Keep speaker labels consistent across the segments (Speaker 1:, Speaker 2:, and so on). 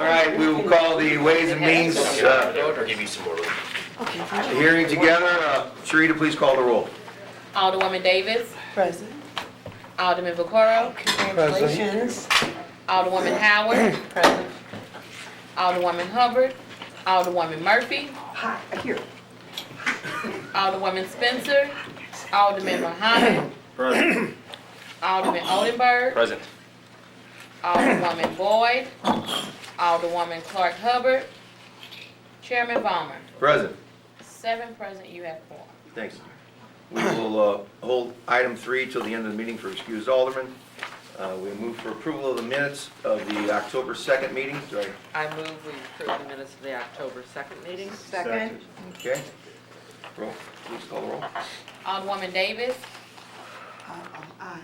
Speaker 1: right, we will call the Ways and Means
Speaker 2: Or give you some more room.
Speaker 1: hearing together. Sharita, please call the roll.
Speaker 3: Alderwoman Davis.
Speaker 4: Present.
Speaker 3: Alderman Vaccaro.
Speaker 4: Congratulations.
Speaker 3: Alderwoman Howard.
Speaker 4: Present.
Speaker 3: Alderwoman Hubbard. Alderwoman Murphy.
Speaker 4: Hi, here.
Speaker 3: Alderwoman Spencer. Alderman Muhammad.
Speaker 2: Present.
Speaker 3: Alderman Oldenburg.
Speaker 2: Present.
Speaker 3: Alderwoman Boyd. Alderwoman Clark Hubbard. Chairman Ballmer.
Speaker 1: Present.
Speaker 3: 7 present, you have 4.
Speaker 1: Thanks. We will hold item 3 till the end of the meeting for excused aldermen. We move for approval of the minutes of the October 2nd meeting. Do I-
Speaker 5: I move we approve the minutes of the October 2nd meeting.
Speaker 4: Second.
Speaker 1: Okay. Roll. Please call the roll.
Speaker 3: Alderwoman Davis.
Speaker 4: Aye.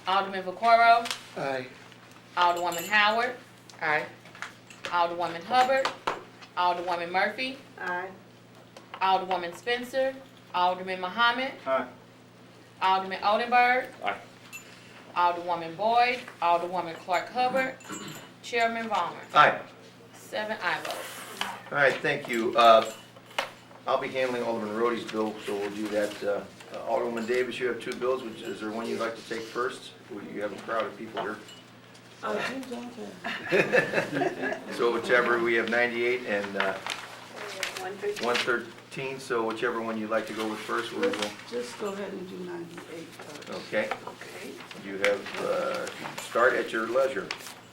Speaker 3: Alderman Vaccaro.
Speaker 1: Aye.
Speaker 3: Alderwoman Howard.
Speaker 5: Aye.
Speaker 3: Alderwoman Hubbard. Alderwoman Murphy.
Speaker 4: Aye.
Speaker 3: Alderwoman Spencer. Alderman Muhammad.
Speaker 2: Aye.
Speaker 3: Alderman Oldenburg.
Speaker 2: Aye.
Speaker 3: Alderwoman Boyd. Alderwoman Clark Hubbard. Chairman Ballmer.
Speaker 1: Aye.
Speaker 3: 7 aye votes.
Speaker 1: All right, thank you. I'll be handling Alderman Roddy's bill, so we'll do that. Alderwoman Davis, you have 2 bills. Is there one you'd like to take first? You have a crowd of people here. So whichever, we have 98 and 113, so whichever one you'd like to go with first, we'll go.
Speaker 4: Just go ahead and do 98 first.
Speaker 1: Okay.
Speaker 4: Okay.
Speaker 1: You have, start at your leisure.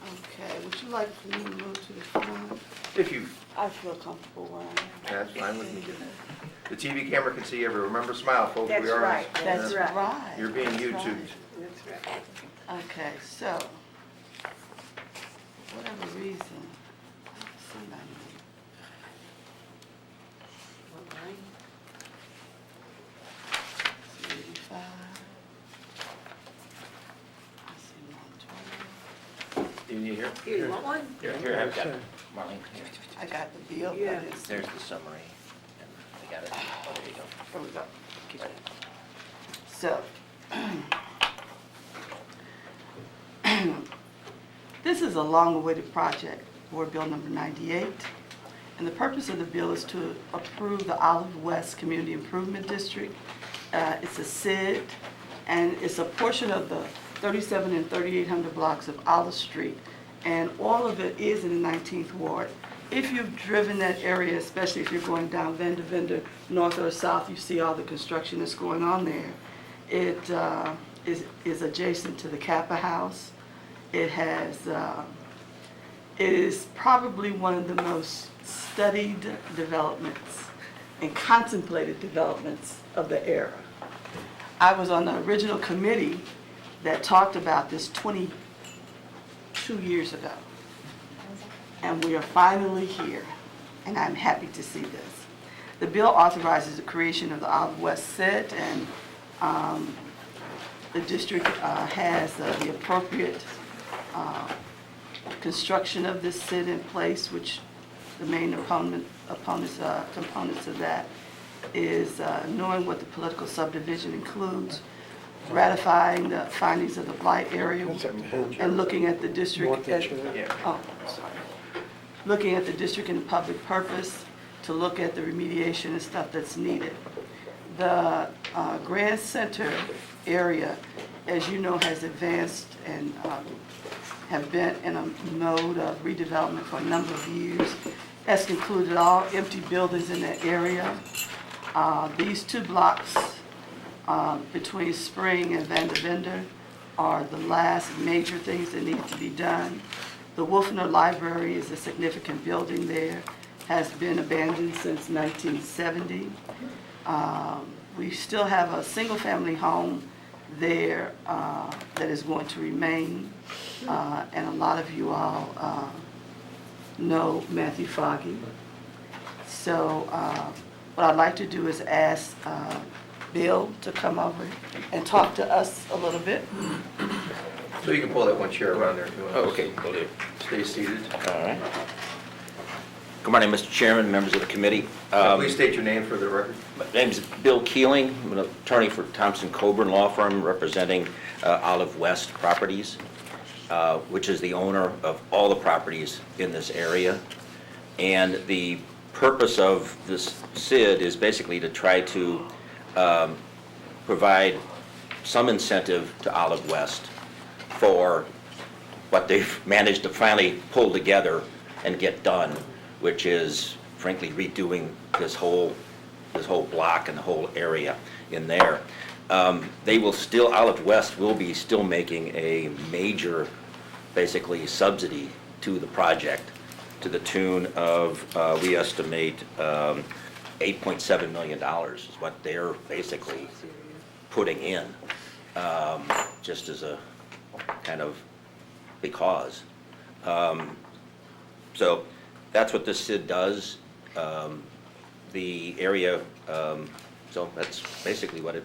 Speaker 4: Okay, would you like for me to move to the front?
Speaker 1: If you,
Speaker 4: I feel comfortable where I am.
Speaker 1: that's fine with me. The TV camera can see everyone. Remember, smile, folks. We are.
Speaker 4: That's right.
Speaker 1: You're being
Speaker 4: That's
Speaker 1: YouTubed.
Speaker 4: right. Okay, so, whatever reason, I don't see 98. I see 85. I see 112.
Speaker 1: You need here?
Speaker 4: Here, you want one?
Speaker 2: Here, I've got it. Marlene, here.
Speaker 4: I got the bill,
Speaker 6: Yeah.
Speaker 4: but it's,
Speaker 2: There's the summary. And I got it. Oh, there you go.
Speaker 4: here we go. Keep it. So, this is a long-awaited project, Board Bill number 98. And the purpose of the bill is to approve the Olive West Community Improvement District. It's a SID, and it's a portion of the 37 and 3800 blocks of Olive Street. And all of it is in the 19th Ward. If you've driven that area, especially if you're going down Vendor, north or south, you see all the construction that's going on there. It is adjacent to the Kappa House. It is probably one of the most studied developments and contemplated developments of the era. I was on the original committee that talked about this 22 years ago. And we are finally here, and I'm happy to see this. The bill authorizes the creation of the Olive West SID, and the district has the appropriate construction of this SID in place, which the main components of that is knowing what the political subdivision includes, ratifying the findings of the blight area, and looking at the district as, looking at the district and public purpose to look at the remediation and stuff that's needed. The Grand Center area, as you know, has advanced and have been in a mode of redevelopment for a number of years. Has concluded all empty buildings in that area. These 2 blocks between Spring and Vendor are the last major things that need to be done. The Wolfner Library is a significant building there, has been abandoned since 1970. We still have a single-family home there that is going to remain, and a lot of you all know Matthew Foggy. So what I'd like to do is ask Bill to come over and talk to us a little bit.
Speaker 1: So you can pull that one chair around there if you want.
Speaker 2: Oh, okay, will do.
Speaker 1: Stay seated.
Speaker 2: All right. Good morning, Mr. Chairman, members of the committee.
Speaker 1: Please state your name for the record.
Speaker 2: My name is Bill Keeling. I'm an attorney for Thompson Coburn Law Firm representing Olive West Properties. which is the owner of all the properties in this area. And the purpose of this SID is basically to try to provide some incentive to Olive West for what they've managed to finally pull together and get done, which is frankly redoing this whole block and the whole area in there. They will still, Olive West will be still making a major, basically, subsidy to the project to the tune of, we estimate, $8.7 million is what they're basically putting in, just as a kind of because. So that's what this SID does. The area, so that's basically what it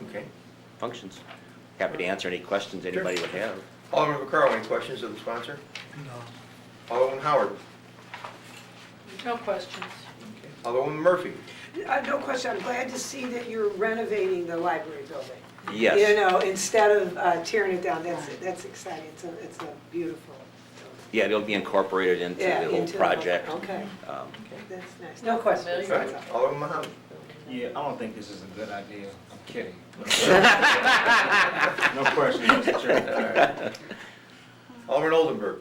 Speaker 1: Okay.
Speaker 2: functions. Happy to answer any questions anybody would have.
Speaker 1: Alderman Vaccaro, any questions of the sponsor? No. Alderman Howard?
Speaker 6: No questions.
Speaker 1: Okay. Alderwoman Murphy?
Speaker 6: No question, I'm glad to see that you're renovating the library building.
Speaker 2: Yes.
Speaker 6: You know, instead of tearing it down, that's exciting, it's a beautiful building.
Speaker 2: Yeah, it'll be incorporated into
Speaker 6: Yeah,
Speaker 2: the whole
Speaker 6: into the-
Speaker 2: project.
Speaker 6: Okay,
Speaker 2: Um,
Speaker 6: that's nice, no questions.
Speaker 1: All right. Alderman Muhammad?
Speaker 7: Yeah, I don't think this is a good idea. I'm kidding. No questions, Mr. Chairman.
Speaker 1: All right. Alderman Oldenburg?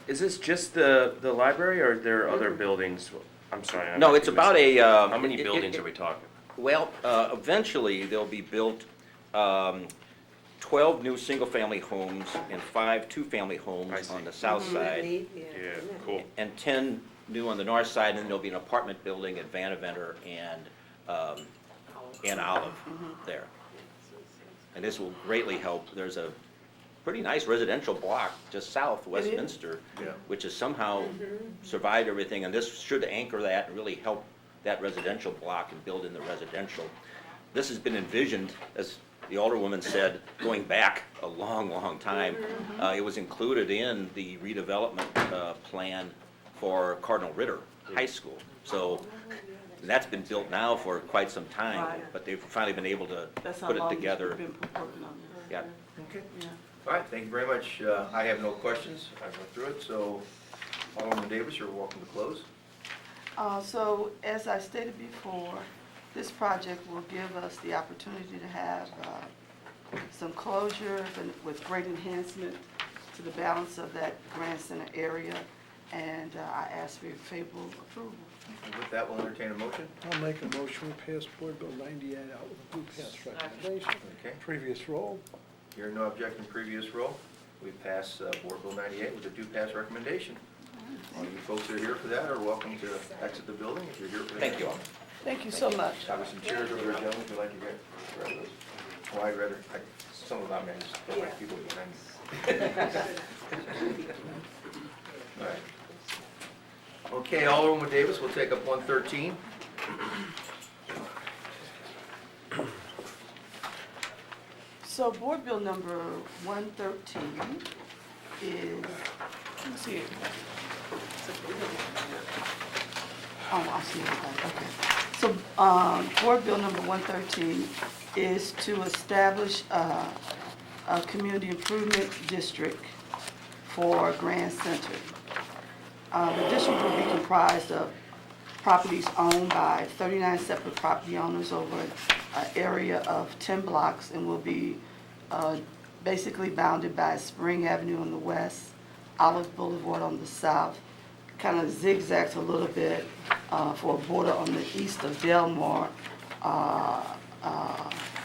Speaker 8: Is this just the library, or are there other buildings? I'm sorry. I
Speaker 2: No,
Speaker 8: might
Speaker 2: it's
Speaker 8: be
Speaker 2: about
Speaker 8: missing-
Speaker 2: a.
Speaker 8: How many buildings are we talking?
Speaker 2: Well, eventually, there'll be built 12 new single-family homes and 5 two-family
Speaker 8: I
Speaker 2: homes
Speaker 8: see.
Speaker 2: on the south side,
Speaker 6: Neat, yeah.
Speaker 8: Yeah, cool.
Speaker 2: and 10 new on the north side, and then there'll be an apartment building at Vanaventer and Olive there. And this will greatly help. There's a pretty nice residential block just south, Westminster,
Speaker 1: Yeah.
Speaker 2: which has somehow survived everything, and this should anchor that and really help that residential block and build in the residential. This has been envisioned, as the Alderwoman said, going back a long, long time. It was included in the redevelopment plan for Cardinal Ritter High School. So that's been built now for quite some time,
Speaker 4: Right.
Speaker 2: but they've finally been able to
Speaker 4: That's how
Speaker 2: put it
Speaker 4: long you've
Speaker 2: together.
Speaker 4: been working on this.
Speaker 2: Yeah.
Speaker 1: Okay.
Speaker 4: Yeah.
Speaker 1: All right, thank you very much. I have no questions. I went through it, so Alderman Davis, you're welcome to close.
Speaker 4: So, as I stated before, this project will give us the opportunity to have some closure and with great enhancement to the balance of that Grand Center area, and I ask for your favorable approval.
Speaker 1: And with that, we'll entertain a motion.
Speaker 9: I'll make a motion to pass Board Bill 98 out with a blue pass recommendation.
Speaker 1: Okay.
Speaker 9: Previous roll.
Speaker 1: Hearing no objection, previous roll. We pass Board Bill 98 with a do-pass recommendation. All you folks that are here for that are welcome to exit the building if you're here for that.
Speaker 2: Thank you all.
Speaker 4: Thank you so much.
Speaker 1: Have some chairs over there, gentlemen, if you'd like to grab those. Oh, I'd rather, some of them, I just don't like people behind me. All right. Okay, Alderwoman Davis, we'll take up 113.
Speaker 4: So Board Bill number 113 is, let me see it. Oh, I see everybody, okay. So, Board Bill number 113 is to establish a community improvement district for Grand Center. The district will be comprised of properties owned by 39 separate property owners over an area of 10 blocks, and will be basically bounded by Spring Avenue on the west, Olive Boulevard on the south, kind of zigzags a little bit for a border on the east of Delmar,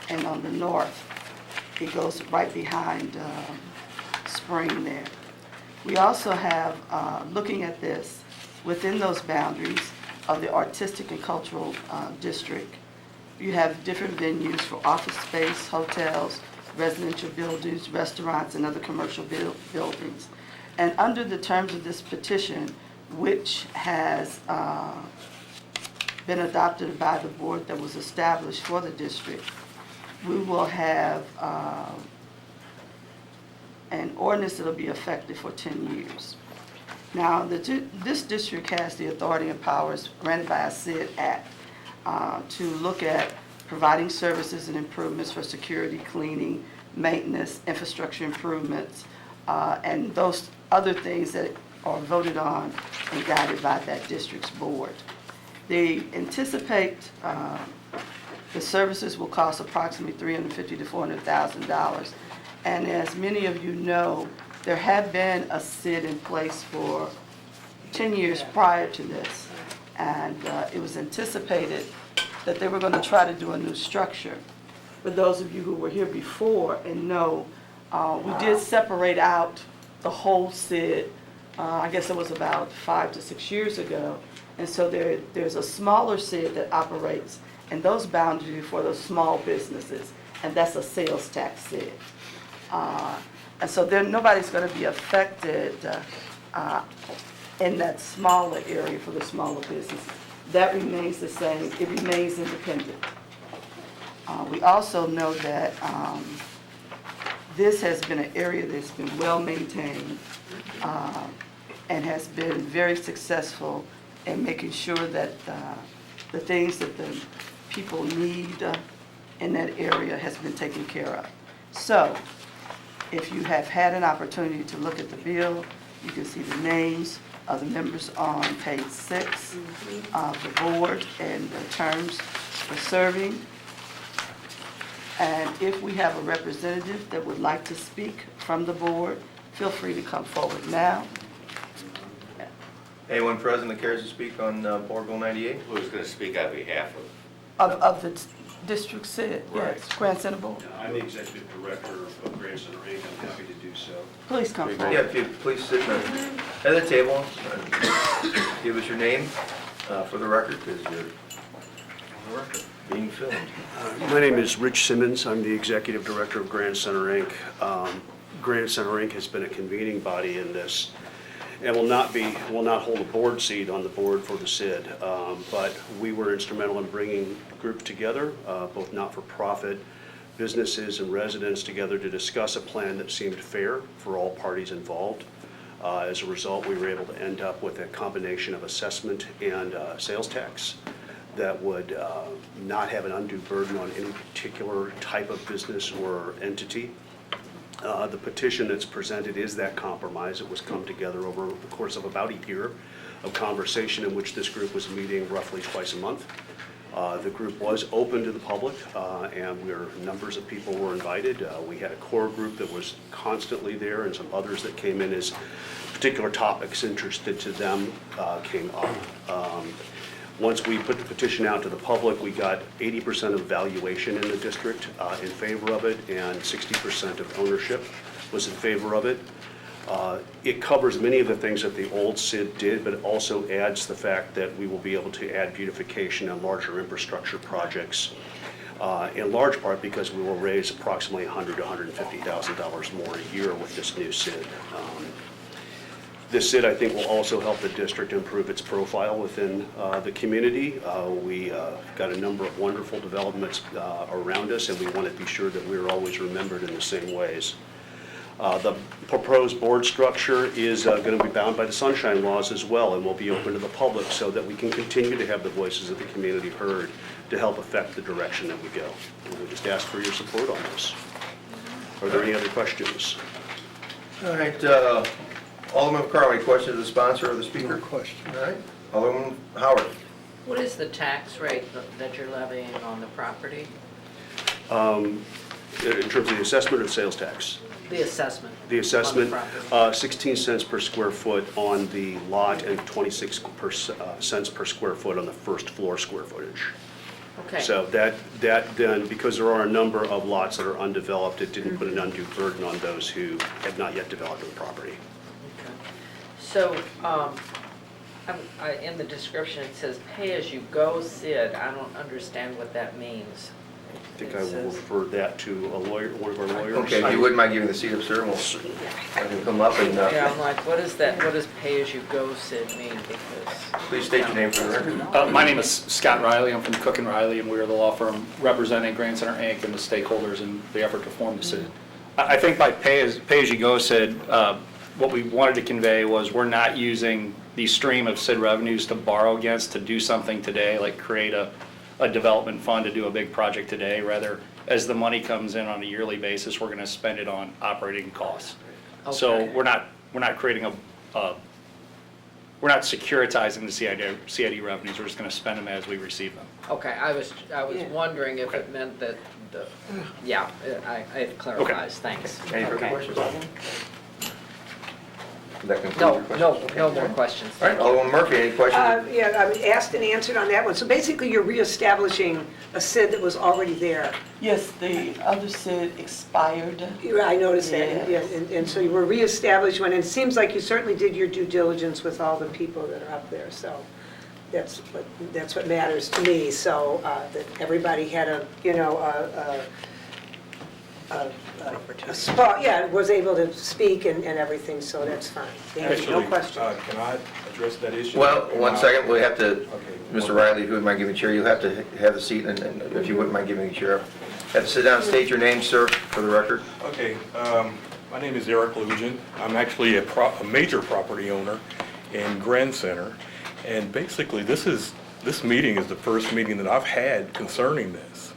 Speaker 4: and on the north, it goes right behind Spring there. We also have, looking at this, within those boundaries of the artistic and cultural district, you have different venues for office space, hotels, residential buildings, restaurants, and other commercial buildings. And under the terms of this petition, which has been adopted by the board that was established for the district, we will have an ordinance that'll be effective for 10 years. Now, this district has the authority and powers granted by a SID Act to look at providing services and improvements for security, cleaning, maintenance, infrastructure improvements, and those other things that are voted on and guided by that district's board. They anticipate the services will cost approximately $350,000 to $400,000. And as many of you know, there had been a SID in place for 10 years prior to this. And it was anticipated that they were going to try to do a new structure. For those of you who were here before and know, we did separate out the whole SID, I guess it was about 5 to 6 years ago. And so there's a smaller SID that operates in those boundaries for those small businesses, and that's a sales tax SID. And so nobody's going to be affected in that smaller area for the smaller businesses. That remains the same. It remains independent. We also know that this has been an area that's been well maintained and has been very successful in making sure that the things that the people need in that area has been taken care of. So, if you have had an opportunity to look at the bill, you can see the names of the members on page 6 of the board and the terms for serving. And if we have a representative that would like to speak from the board, feel free to come forward now.
Speaker 1: Anyone present that cares to speak on Board Bill 98?
Speaker 2: Who's going to speak on behalf of?
Speaker 4: Of the district SID, yes, Grand Center Board.
Speaker 10: I'm the executive director of Grand Center Inc. I'm happy to do so.
Speaker 4: Please come forward.
Speaker 1: Yeah, if you please sit at the table, give us your name for the record, because you're being filmed.
Speaker 10: My name is Rich Simmons. I'm the executive director of Grand Center Inc. Grand Center Inc. has been a convening body in this and will not hold a board seat on the board for the SID. But we were instrumental in bringing groups together, both not-for-profit businesses and residents together to discuss a plan that seemed fair for all parties involved. As a result, we were able to end up with a combination of assessment and sales tax that would not have an undue burden on any particular type of business or entity. The petition that's presented is that compromise. It was come together over the course of about a year of conversation in which this group was meeting roughly twice a month. The group was open to the public, and numbers of people were invited. We had a core group that was constantly there, and some others that came in as particular topics interested to them came up. Once we put the petition out to the public, we got 80% of valuation in the district in favor of it, and 60% of ownership was in favor of it. It covers many of the things that the old SID did, but it also adds the fact that we will be able to add beautification and larger infrastructure projects, in large part because we will raise approximately $100,000 to $150,000 more a year with this new SID. This SID, I think, will also help the district improve its profile within the community. We got a number of wonderful developments around us, and we want to be sure that we're always remembered in the same ways. The proposed board structure is going to be bound by the sunshine laws as well, and will be open to the public so that we can continue to have the voices of the community heard to help affect the direction that we go. And we just ask for your support on this. Are there any other questions?
Speaker 1: All right, Alderman McCarroll, any questions of the sponsor or the speaker?
Speaker 9: No question.
Speaker 1: All right, Alderman Howard.
Speaker 5: What is the tax rate that you're levying on the property?
Speaker 10: In terms of the assessment or the sales tax?
Speaker 5: The assessment.
Speaker 10: The assessment,
Speaker 5: on the property.
Speaker 10: 16 cents per square foot on the lot and 26 cents per square foot on the first floor square footage.
Speaker 5: Okay.
Speaker 10: So that then, because there are a number of lots that are undeveloped, it didn't put an undue burden on those who have not yet developed the property.
Speaker 5: Okay. So, in the description, it says pay-as-you-go SID. I don't understand what that means.
Speaker 10: I think I will refer that to a lawyer, one of our lawyers.
Speaker 1: Okay, if you wouldn't mind giving the seat up, sir, and we'll have him come up and,
Speaker 5: Yeah, I'm like, what is that? What does pay-as-you-go SID mean? Because
Speaker 1: please state your name for the record.
Speaker 11: My name is Scott Riley. I'm from Cook & Riley, and we are the law firm representing Grand Center Inc. and the stakeholders in the effort to form the SID. I think by pay-as-you-go SID, what we wanted to convey was we're not using the stream of SID revenues to borrow against to do something today, like create a a development fund to do a big project today. Rather, as the money comes in on a yearly basis, we're going to spend it on operating costs. So
Speaker 5: Okay.
Speaker 11: we're not creating we're not securitizing the CID revenues, we're just going to spend them as we receive them.
Speaker 5: Okay, I was
Speaker 6: Yeah.
Speaker 5: wondering if it meant that yeah, it clarifies, thanks.
Speaker 1: Any further
Speaker 5: Okay.
Speaker 1: questions, Alderman? Does that conclude
Speaker 5: No,
Speaker 1: your questions?
Speaker 5: no,
Speaker 1: Okay.
Speaker 5: no more questions.
Speaker 1: All right, Alderman Murphy, any questions?
Speaker 6: Yeah, I mean, asked and answered on that one. So basically, you're reestablishing a SID that was already there.
Speaker 4: Yes, the other SID expired.
Speaker 6: I noticed that,
Speaker 4: Yes.
Speaker 6: and so you were reestablishing one, and it seems like you certainly did your due diligence with all the people that are up there, so that's what matters to me, so that everybody had a spot, yeah, was able to speak and everything, so that's fine. Thank you, no question.
Speaker 12: Can I address that issue?
Speaker 1: Well, one second, we have to,
Speaker 12: Okay.
Speaker 1: Mr. Riley, if you wouldn't mind giving the chair, you'll have to have the seat, and if you wouldn't mind giving the chair. Have to sit down and state your name, sir, for the record.
Speaker 12: Okay, my name is Eric Lujan. I'm actually a major property owner in Grand Center, and basically, this meeting is the first meeting that I've had concerning this.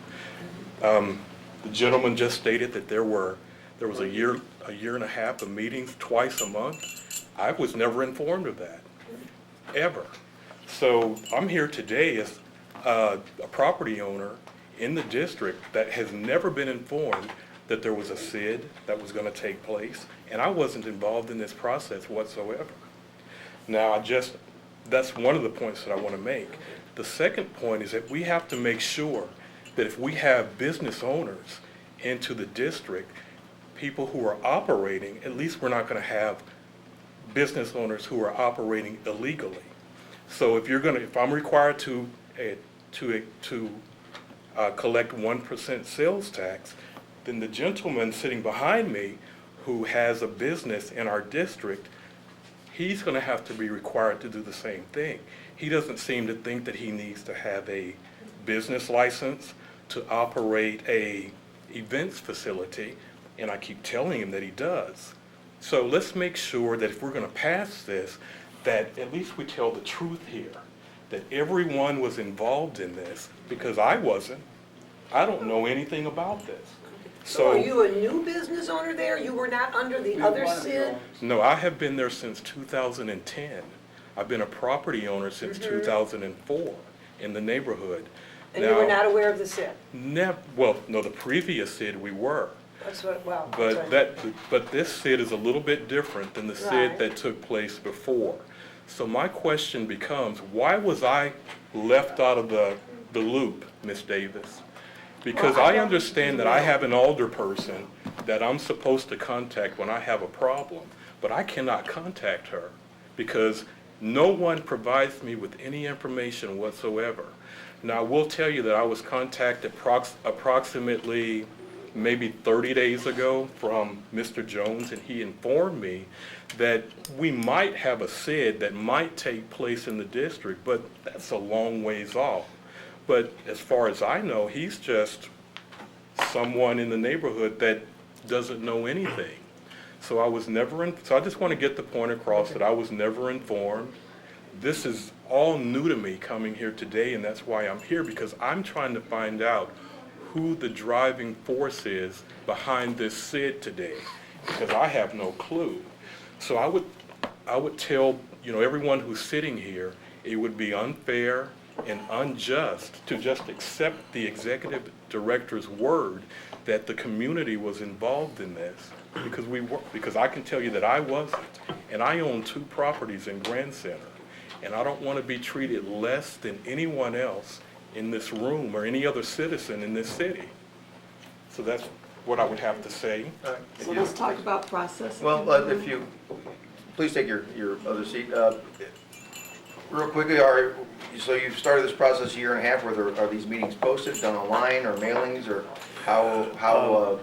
Speaker 12: The gentleman just stated that there was a year and a half of meetings twice a month. I was never informed of that, ever. So I'm here today as a property owner in the district that has never been informed that there was a SID that was going to take place, and I wasn't involved in this process whatsoever. Now, that's one of the points that I want to make. The second point is that we have to make sure that if we have business owners into the district, people who are operating, at least we're not going to have business owners who are operating illegally. So if I'm required to collect 1% sales tax, then the gentleman sitting behind me who has a business in our district, he's going to have to be required to do the same thing. He doesn't seem to think that he needs to have a business license to operate a events facility, and I keep telling him that he does. So let's make sure that if we're going to pass this, that at least we tell the truth here, that everyone was involved in this, because I wasn't. I don't know anything about this.
Speaker 6: So are you a new business owner there? You were not under the other SID?
Speaker 12: No, I have been there since 2010. I've been a property owner since 2004 in the neighborhood.
Speaker 6: And you were not aware of the SID?
Speaker 12: Well, no, the previous SID we were.
Speaker 6: That's what, well.
Speaker 12: But this SID is a little bit different than the SID
Speaker 6: Right.
Speaker 12: that took place before. So my question becomes, why was I left out of the loop, Ms. Davis? Because
Speaker 6: Well, I
Speaker 12: I
Speaker 6: don't-
Speaker 12: understand that I have an alderperson that I'm supposed to contact when I have a problem, but I cannot contact her because no one provides me with any information whatsoever. Now, I will tell you that I was contacted approximately maybe 30 days ago from Mr. Jones, and he informed me that we might have a SID that might take place in the district, but that's a long ways off. But as far as I know, he's just someone in the neighborhood that doesn't know anything. So so I just want to get the point across that I was never informed. This is all new to me coming here today, and that's why I'm here, because I'm trying to find out who the driving force is behind this SID today, because I have no clue. So I would tell, everyone who's sitting here, it would be unfair and unjust to just accept the executive director's word that the community was involved in this, because I can tell you that I wasn't, and I own 2 properties in Grand Center, and I don't want to be treated less than anyone else in this room or any other citizen in this city. So that's what I would have to say.
Speaker 4: So let's talk about process.
Speaker 1: Well, if you, please take your other seat. Real quickly, so you've started this process a year and a half, are these meetings posted, done online, or mailings, or how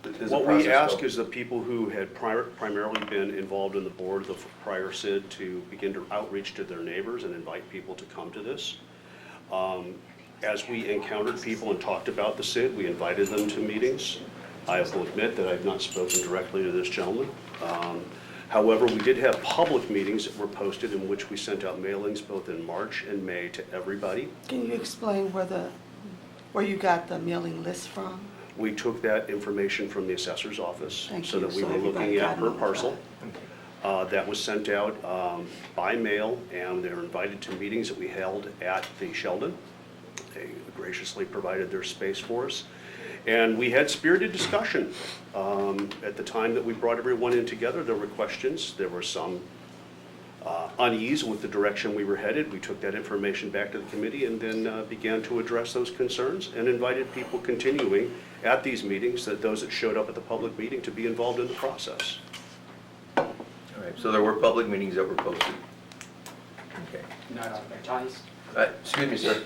Speaker 1: does the
Speaker 10: What
Speaker 1: process
Speaker 10: we ask
Speaker 1: go?
Speaker 10: is the people who had primarily been involved in the board of the prior SID to begin to outreach to their neighbors and invite people to come to this. As we encountered people and talked about the SID, we invited them to meetings. I will admit that I've not spoken directly to this gentleman. However, we did have public meetings that were posted in which we sent out mailings both in March and May to everybody.
Speaker 4: Can you explain where you got the mailing list from?
Speaker 10: We took that information from the assessor's office
Speaker 4: Thank
Speaker 10: so
Speaker 4: you.
Speaker 10: that we
Speaker 4: So
Speaker 10: were
Speaker 4: everybody
Speaker 10: looking
Speaker 4: got
Speaker 10: at per
Speaker 4: notified.
Speaker 10: parcel. That was sent out by mail, and they were invited to meetings that we held at the Sheldon. They graciously provided their space for us. And we had spirited discussion. At the time that we brought everyone in together, there were questions. There were some unease with the direction we were headed. We took that information back to the committee and then began to address those concerns and invited people continuing at these meetings, that those that showed up at the public meeting, to be involved in the process.
Speaker 1: All right, so there were public meetings that were posted. Okay.
Speaker 13: Not advertised.
Speaker 1: Excuse me, sir.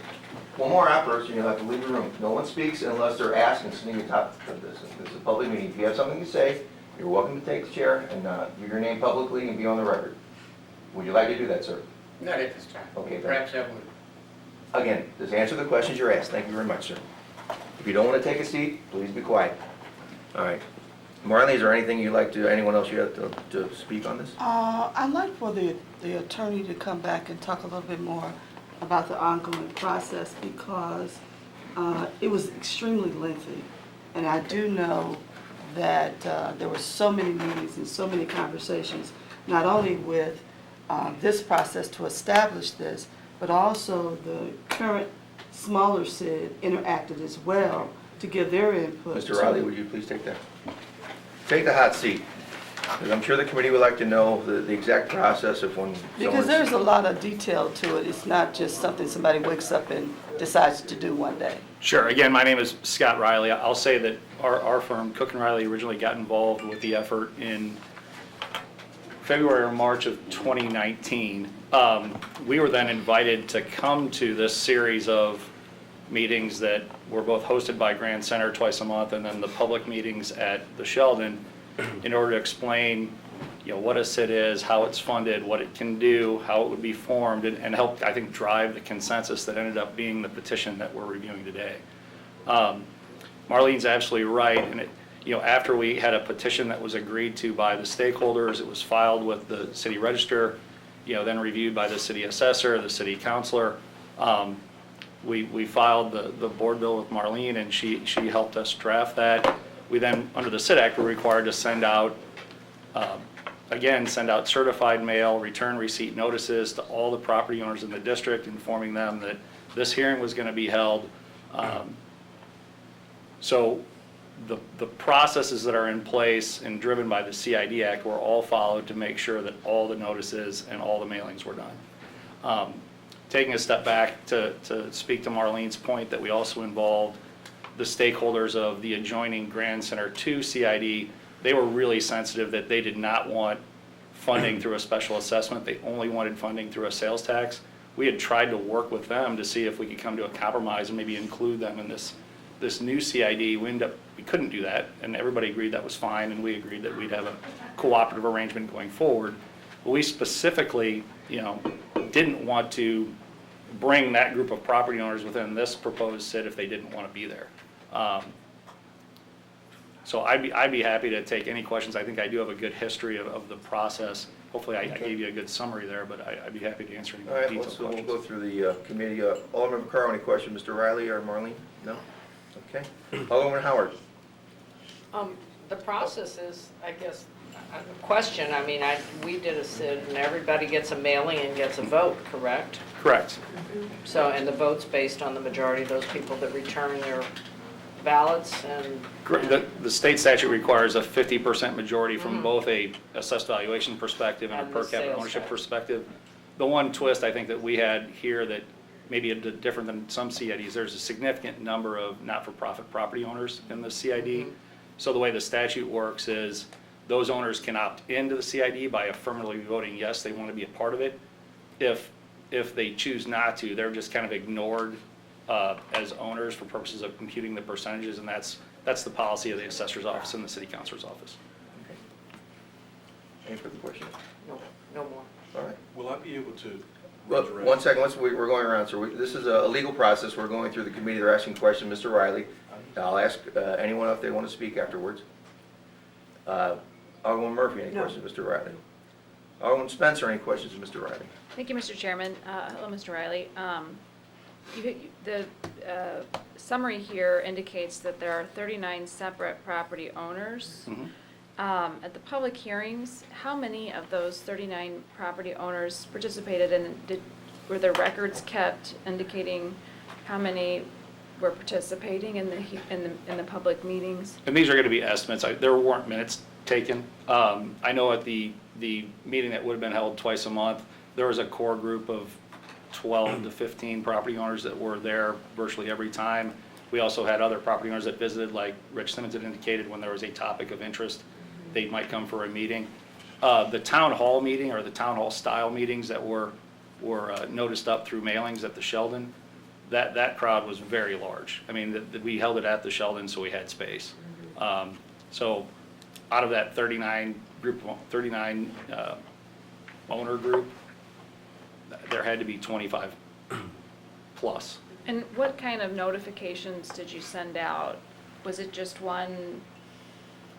Speaker 1: One more outburst, and you'll have to leave the room. No one speaks unless they're asked and sitting atop of this. This is a public meeting. If you have something to say, you're welcome to take the chair and give your name publicly and be on the record. Would you like to do that, sir?
Speaker 13: Not at this time.
Speaker 1: Okay, then.
Speaker 13: Perhaps I would.
Speaker 1: Again, just answer the questions you're asked. Thank you very much, sir. If you don't want to take a seat, please be quiet. All right. Marlene, is there anything you'd like to, anyone else you have to speak on this?
Speaker 4: I'd like for the attorney to come back and talk a little bit more about the ongoing process, because it was extremely lengthy. And I do know that there were so many meetings and so many conversations, not only with this process to establish this, but also the current smaller SID interacted as well to give their input.
Speaker 1: Mr. Roddy, would you please take that? Take the hot seat, because I'm sure the committee would like to know the exact process of when
Speaker 4: Because
Speaker 1: someone's...
Speaker 4: there's a lot of detail to it. It's not just something somebody wakes up and decides to do one day.
Speaker 11: Sure. Again, my name is Scott Riley. I'll say that our firm, Cook & Riley, originally got involved with the effort in February or March of 2019. We were then invited to come to this series of meetings that were both hosted by Grand Center twice a month, and then the public meetings at the Sheldon, in order to explain, what a SID is, how it's funded, what it can do, how it would be formed, and help, I think, drive the consensus that ended up being the petition that we're reviewing today. Marlene's absolutely right, and after we had a petition that was agreed to by the stakeholders, it was filed with the city register, then reviewed by the city assessor, the city councilor. We filed the board bill with Marlene, and she helped us draft that. We then, under the SID Act, were required to send out certified mail, return receipt notices to all the property owners in the district, informing them that this hearing was going to be held. So the processes that are in place and driven by the CID Act were all followed to make sure that all the notices and all the mailings were done. Taking a step back to speak to Marlene's point that we also involved the stakeholders of the adjoining Grand Center 2 CID, they were really sensitive that they did not want funding through a special assessment. They only wanted funding through a sales tax. We had tried to work with them to see if we could come to a compromise and maybe include them in this new CID. We couldn't do that, and everybody agreed that was fine, and we agreed that we'd have a cooperative arrangement going forward. But we specifically, didn't want to bring that group of property owners within this proposed SID if they didn't want to be there. So I'd be happy to take any questions. I think I do have a good history of the process. Hopefully I gave you a good summary there, but I'd be happy to answer any
Speaker 1: All
Speaker 11: more
Speaker 1: right,
Speaker 11: detailed
Speaker 1: so we'll
Speaker 11: questions.
Speaker 1: go through the committee. Alderman Vaccaro, any questions? Mr. Riley or Marlene? No? Okay. Alderman Howard?
Speaker 5: The process is, I guess, a question. I mean, we did a SID, and everybody gets a mailing and gets a vote, correct?
Speaker 11: Correct.
Speaker 5: So, and the vote's based on the majority of those people that return their ballots and...
Speaker 11: The state statute requires a 50% majority from both a assessed valuation perspective and a
Speaker 5: And
Speaker 11: per
Speaker 5: the
Speaker 11: capita
Speaker 5: sales
Speaker 11: ownership
Speaker 5: tax.
Speaker 11: perspective. The one twist I think that we had here that maybe a bit different than some CIDs, there's a significant number of not-for-profit property owners in the CID. So the way the statute works is those owners can opt into the CID by affirmatively voting yes, they want to be a part of it. If they choose not to, they're just kind of ignored as owners for purposes of computing the percentages, and that's the policy of the assessor's office and the city councilor's office.
Speaker 1: Okay. Any further questions?
Speaker 5: No more.
Speaker 1: All right.
Speaker 12: Will I be able to
Speaker 1: Well,
Speaker 12: address?
Speaker 1: one second, we're going around, sir. This is a legal process. We're going through the committee. They're asking questions. Mr. Riley, I'll ask anyone if they want to speak afterwards. Alderman Murphy, any questions, Mr. Riley? Alderman Spencer, any questions of Mr. Riley?
Speaker 14: Thank you, Mr. Chairman. Hello, Mr. Riley. The summary here indicates that there are 39 separate property owners. At the public hearings, how many of those 39 property owners participated, and were there records kept indicating how many were participating in the public meetings?
Speaker 11: And these are going to be estimates. There weren't minutes taken. I know at the meeting that would have been held twice a month, there was a core group of 12 to 15 property owners that were there virtually every time. We also had other property owners that visited, like Rich Simmons had indicated, when there was a topic of interest, they might come for a meeting. The town hall meeting, or the town hall style meetings that were noticed up through mailings at the Sheldon, that crowd was very large. I mean, we held it at the Sheldon, so we had space. So out of that 39 owner group, there had to be 25 plus.
Speaker 14: And what kind of notifications did you send out? Was it just one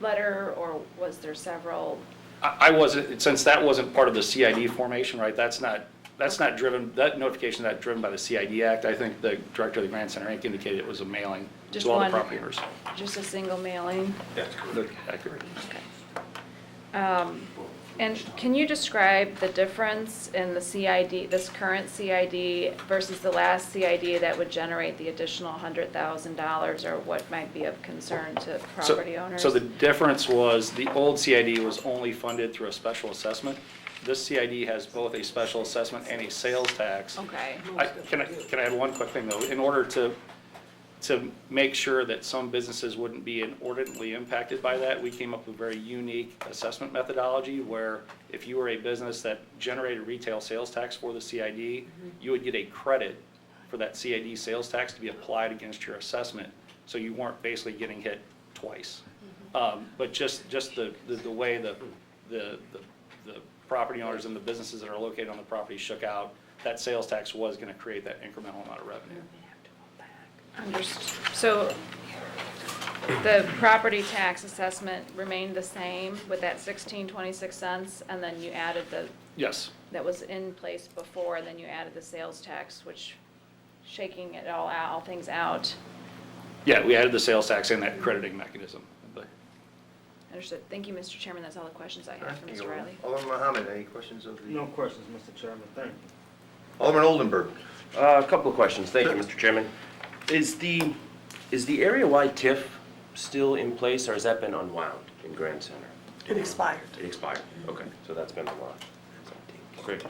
Speaker 14: letter, or was there several?
Speaker 11: I wasn't, since that wasn't part of the CID formation, right, that's not driven, that notification is not driven by the CID Act. I think the director of the Grand Center Inc. indicated it was a mailing
Speaker 14: Just
Speaker 11: to all the
Speaker 14: one?
Speaker 11: property owners.
Speaker 14: Just a single mailing?
Speaker 11: That's accurate.
Speaker 14: Okay. And can you describe the difference in the CID, this current CID versus the last CID that would generate the additional $100,000, or what might be of concern to property owners?
Speaker 11: So the difference was, the old CID was only funded through a special assessment. This CID has both a special assessment and a sales tax.
Speaker 14: Okay.
Speaker 11: Can I add one quick thing, though? In order to make sure that some businesses wouldn't be inordinately impacted by that, we came up with a very unique assessment methodology where if you were a business that generated retail sales tax for the CID, you would get a credit for that CID sales tax to be applied against your assessment, so you weren't basically getting hit twice. But just the way the property owners and the businesses that are located on the property shook out, that sales tax was going to create that incremental amount of revenue.
Speaker 14: So the property tax assessment remained the same with that $16.26, and then you added
Speaker 11: Yes.
Speaker 14: that was in place before, and then you added the sales tax, which, shaking it all things out.
Speaker 11: Yeah, we added the sales tax and that crediting mechanism.
Speaker 14: Understood. Thank you, Mr. Chairman. That's all the questions I have for Mr. Riley.
Speaker 1: Alderman Mohammed, any questions of the?
Speaker 7: No questions, Mr. Chairman, thank you.
Speaker 1: Alderman Oldenburg.
Speaker 8: A couple of questions. Thank you, Mr. Chairman. Is the area-wide TIF still in place, or has that been unwound in Grand Center?
Speaker 4: It expired.
Speaker 8: It expired. Okay, so that's been unwound. Great.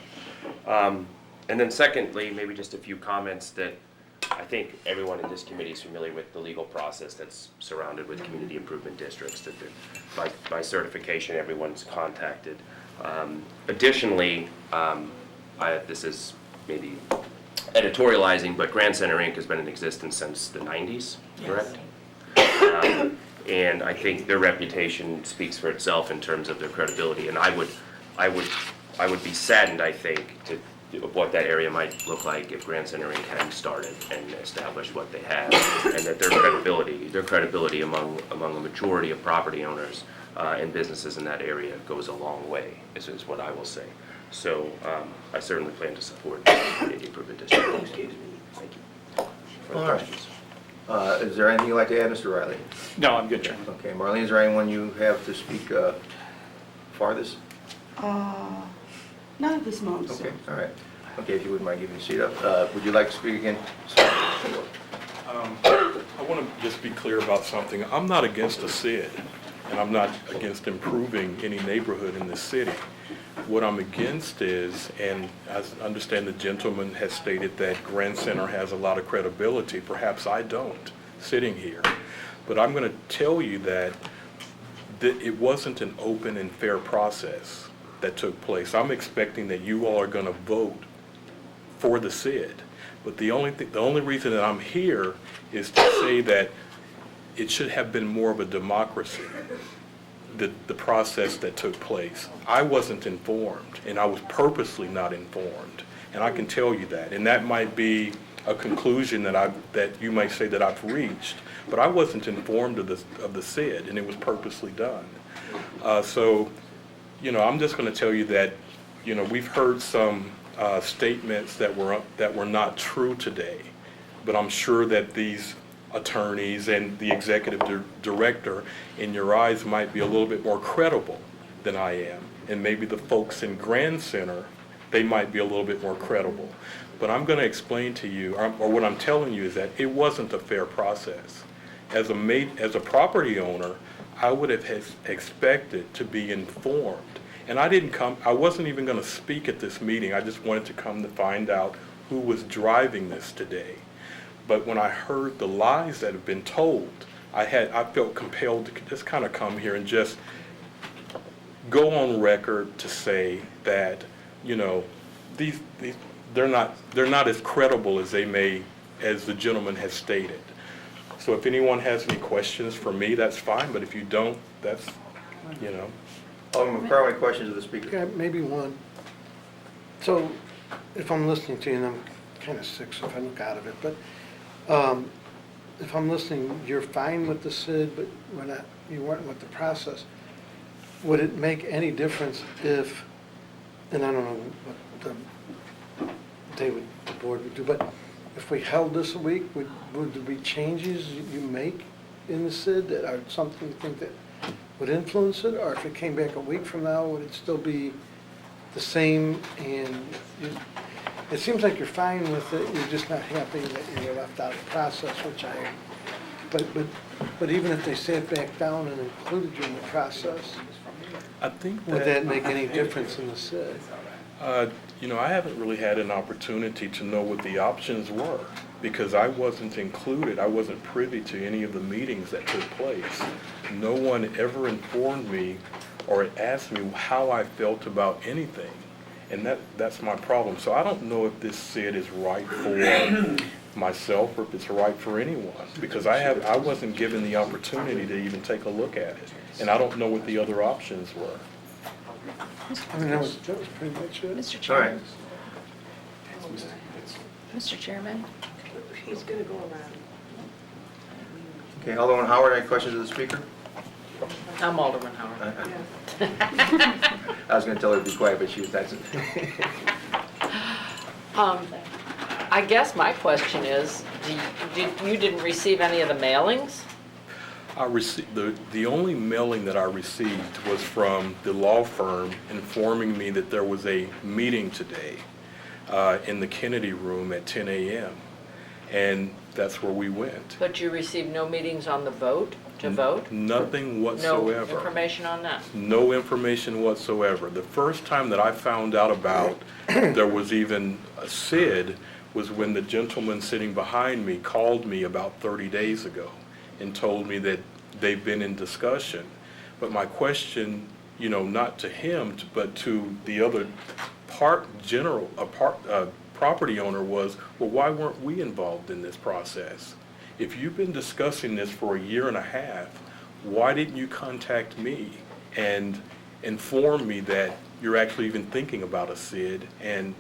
Speaker 8: And then secondly, maybe just a few comments that I think everyone in this committee is familiar with the legal process that's surrounded with community improvement districts, that by certification, everyone's contacted. Additionally, this is maybe editorializing, but Grand Center Inc. has been in existence since the 90s, correct? And I think their reputation speaks for itself in terms of their credibility. And I would be saddened, I think, of what that area might look like if Grand Center Inc. hadn't started and established what they have, and that their credibility among a majority of property owners and businesses in that area goes a long way, is what I will say. So I certainly plan to support the community improvement district. Thank you.
Speaker 1: All right. Is there anything you'd like to add, Mr. Riley?
Speaker 11: No, I'm good, Chairman.
Speaker 1: Okay, Marlene, is there anyone you have to speak farthest?
Speaker 4: Not at this moment, sir.
Speaker 1: Okay, all right. Okay, if you wouldn't mind giving your seat up. Would you like to speak again?
Speaker 12: I want to just be clear about something. I'm not against a SID, and I'm not against improving any neighborhood in the city. What I'm against is, and I understand the gentleman has stated that Grand Center has a lot of credibility. Perhaps I don't, sitting here. But I'm going to tell you that it wasn't an open and fair process that took place. I'm expecting that you all are going to vote for the SID. But the only reason that I'm here is to say that it should have been more of a democracy, the process that took place. I wasn't informed, and I was purposely not informed, and I can tell you that. And that might be a conclusion that you might say that I've reached, but I wasn't informed of the SID, and it was purposely done. So, I'm just going to tell you that you know, we've heard some statements that were not true today, but I'm sure that these attorneys and the executive director, in your eyes, might be a little bit more credible than I am. And maybe the folks in Grand Center, they might be a little bit more credible. But I'm going to explain to you, or what I'm telling you is that it wasn't a fair process. As a property owner, I would have expected to be informed. And I wasn't even going to speak at this meeting. I just wanted to come to find out who was driving this today. But when I heard the lies that have been told, I felt compelled to just kind of come here and just go on record to say that, you know, they're not as credible as as the gentleman has stated. So if anyone has any questions for me, that's fine, but if you don't, that's, you know.
Speaker 1: Alderman McCarroll, any questions of the speaker?
Speaker 9: Okay, maybe one. So if I'm listening to you, and I'm kind of sick, so if I look out of it, but if I'm listening, you're fine with the SID, but you weren't with the process. Would it make any difference if, and I don't know what the board would do, but if we held this a week, would there be changes you make in the SID that are something you think that would influence it? Or if it came back a week from now, would it still be the same? And it seems like you're fine with it, you're just not happy that you were left out of the process, which I am. But even if they sat back down and included you in the process,
Speaker 12: I think
Speaker 9: would that make any difference in the SID?
Speaker 12: You know, I haven't really had an opportunity to know what the options were because I wasn't included. I wasn't privy to any of the meetings that took place. No one ever informed me or asked me how I felt about anything. And that's my problem. So I don't know if this SID is right for myself or if it's right for anyone because I wasn't given the opportunity to even take a look at it. And I don't know what the other options were.
Speaker 9: I mean, that was pretty much it.
Speaker 14: Mr.
Speaker 1: All right.
Speaker 14: Chairman. Mr. Chairman.
Speaker 6: He's going to go around.
Speaker 1: Okay, Alderman Howard, any questions of the speaker?
Speaker 5: I'm Alderman Howard.
Speaker 1: I was going to tell her to be quiet, but that's it.
Speaker 5: I guess my question is, you didn't receive any of the mailings?
Speaker 12: I received the only mailing that I received was from the law firm informing me that there was a meeting today in the Kennedy Room at 10 a.m. and that's where we went.
Speaker 5: But you received no meetings on the vote, to vote?
Speaker 12: Nothing whatsoever.
Speaker 5: No information on that?
Speaker 12: No information whatsoever. The first time that I found out about there was even a SID was when the gentleman sitting behind me called me about 30 days ago and told me that they've been in discussion. But my question, you know, not to him, but to the other property owner was, well, why weren't we involved in this process? If you've been discussing this for a year and a half, why didn't you contact me and inform me that you're actually even thinking about a SID and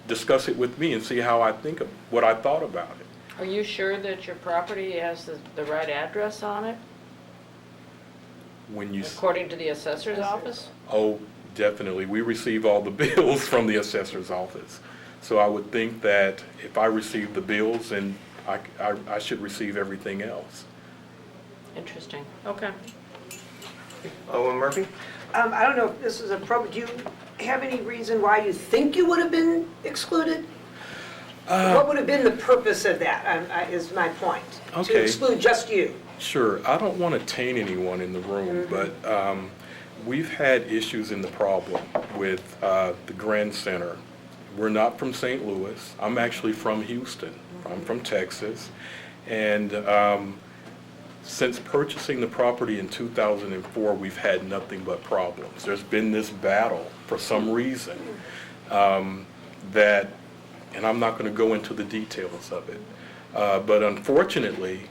Speaker 12: discuss it with me and see how I think of what I thought about it?
Speaker 5: Are you sure that your property has the right address on it,
Speaker 12: When you
Speaker 5: according to the assessor's office?
Speaker 12: Oh, definitely. We receive all the bills from the assessor's office. So I would think that if I receive the bills, then I should receive everything else.
Speaker 5: Interesting, okay.
Speaker 1: Alderman Murphy?
Speaker 6: I don't know if this is appropriate. Do you have any reason why you think you would have been excluded? What would have been the purpose of that, is my point? To
Speaker 12: Okay.
Speaker 6: exclude just you?
Speaker 12: Sure. I don't want to taint anyone in the room, but we've had issues in the problem with the Grand Center. We're not from St. Louis. I'm actually from Houston. I'm from Texas. And since purchasing the property in 2004, we've had nothing but problems. There's been this battle for some reason that, and I'm not going to go into the details of it, but unfortunately,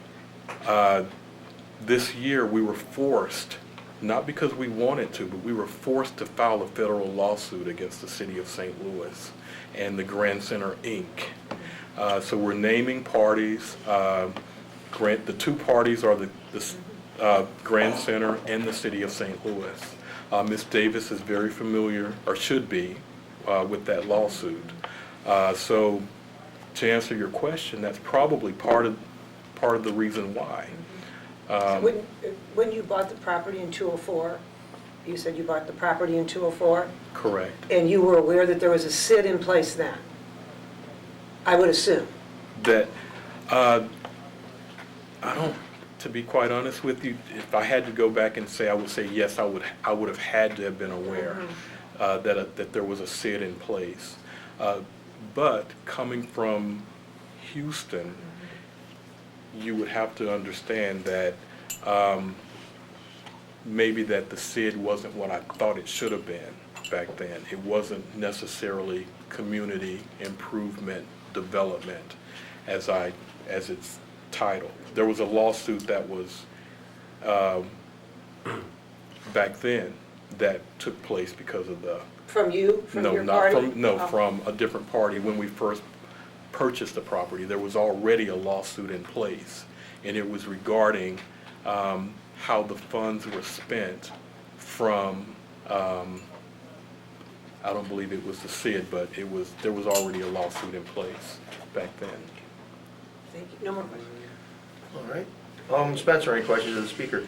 Speaker 12: this year we were forced, not because we wanted to, but we were forced to file a federal lawsuit against the city of St. Louis and the Grand Center, Inc. So we're naming parties. The two parties are the Grand Center and the city of St. Louis. Ms. Davis is very familiar, or should be, with that lawsuit. So to answer your question, that's probably part of the reason why.
Speaker 6: When you bought the property in 204, you said you bought the property in 204?
Speaker 12: Correct.
Speaker 6: And you were aware that there was a SID in place then? I would assume.
Speaker 12: That, I don't, to be quite honest with you, if I had to go back and say, I would say yes, I would have had to have been aware that there was a SID in place. But coming from Houston, you would have to understand that maybe that the SID wasn't what I thought it should have been back then. It wasn't necessarily community improvement development as it's titled. There was a lawsuit that was back then that took place because of the.
Speaker 6: From you? From
Speaker 12: No,
Speaker 6: your
Speaker 12: not
Speaker 6: party?
Speaker 12: from, no,
Speaker 6: Oh.
Speaker 12: from a different party. When we first purchased the property, there was already a lawsuit in place, and it was regarding how the funds were spent from, I don't believe it was the SID, but there was already a lawsuit in place back then.
Speaker 6: Thank you. No more questions.
Speaker 1: All right. Spencer, any questions of the speaker?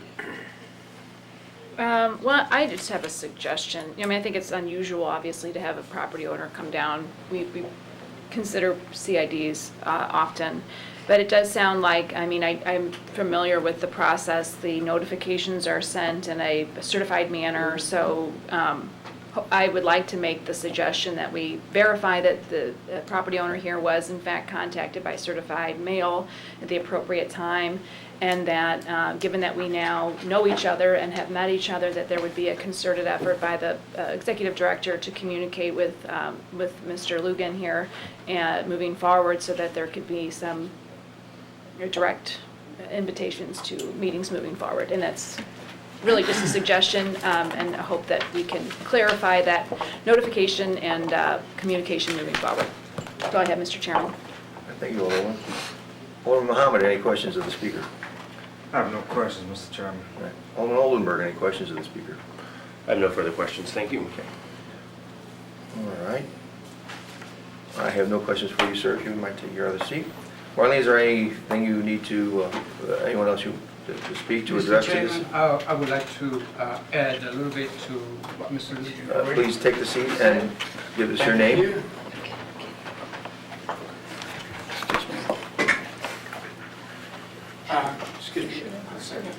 Speaker 14: Well, I just have a suggestion. I mean, I think it's unusual, obviously, to have a property owner come down. We consider CIDs often, but it does sound like, I mean, I'm familiar with the process. The notifications are sent in a certified manner, so I would like to make the suggestion that we verify that the property owner here was in fact contacted by certified mail at the appropriate time, and that given that we now know each other and have met each other, that there would be a concerted effort by the executive director to communicate with Mr. Lugan here moving forward, so that there could be some direct invitations to meetings moving forward. And that's really just a suggestion, and I hope that we can clarify that notification and communication moving forward. Go ahead, Mr. Chairman.
Speaker 1: Thank you, Alderman. Alderman Mohammed, any questions of the speaker?
Speaker 7: I have no questions, Mr. Chairman.
Speaker 1: All right. Alderman Oldenburg, any questions of the speaker?
Speaker 8: I have no further questions, thank you.
Speaker 1: All right. I have no questions for you, sir, if you might take your other seat. Marlene, is there anything you need to, anyone else you to speak to, address to this?
Speaker 13: Mr. Chairman, I would like to add a little bit to what Mr. Lugan already.
Speaker 1: Please take the seat and give us your
Speaker 13: Thank
Speaker 1: name.
Speaker 13: you. Excuse me a second.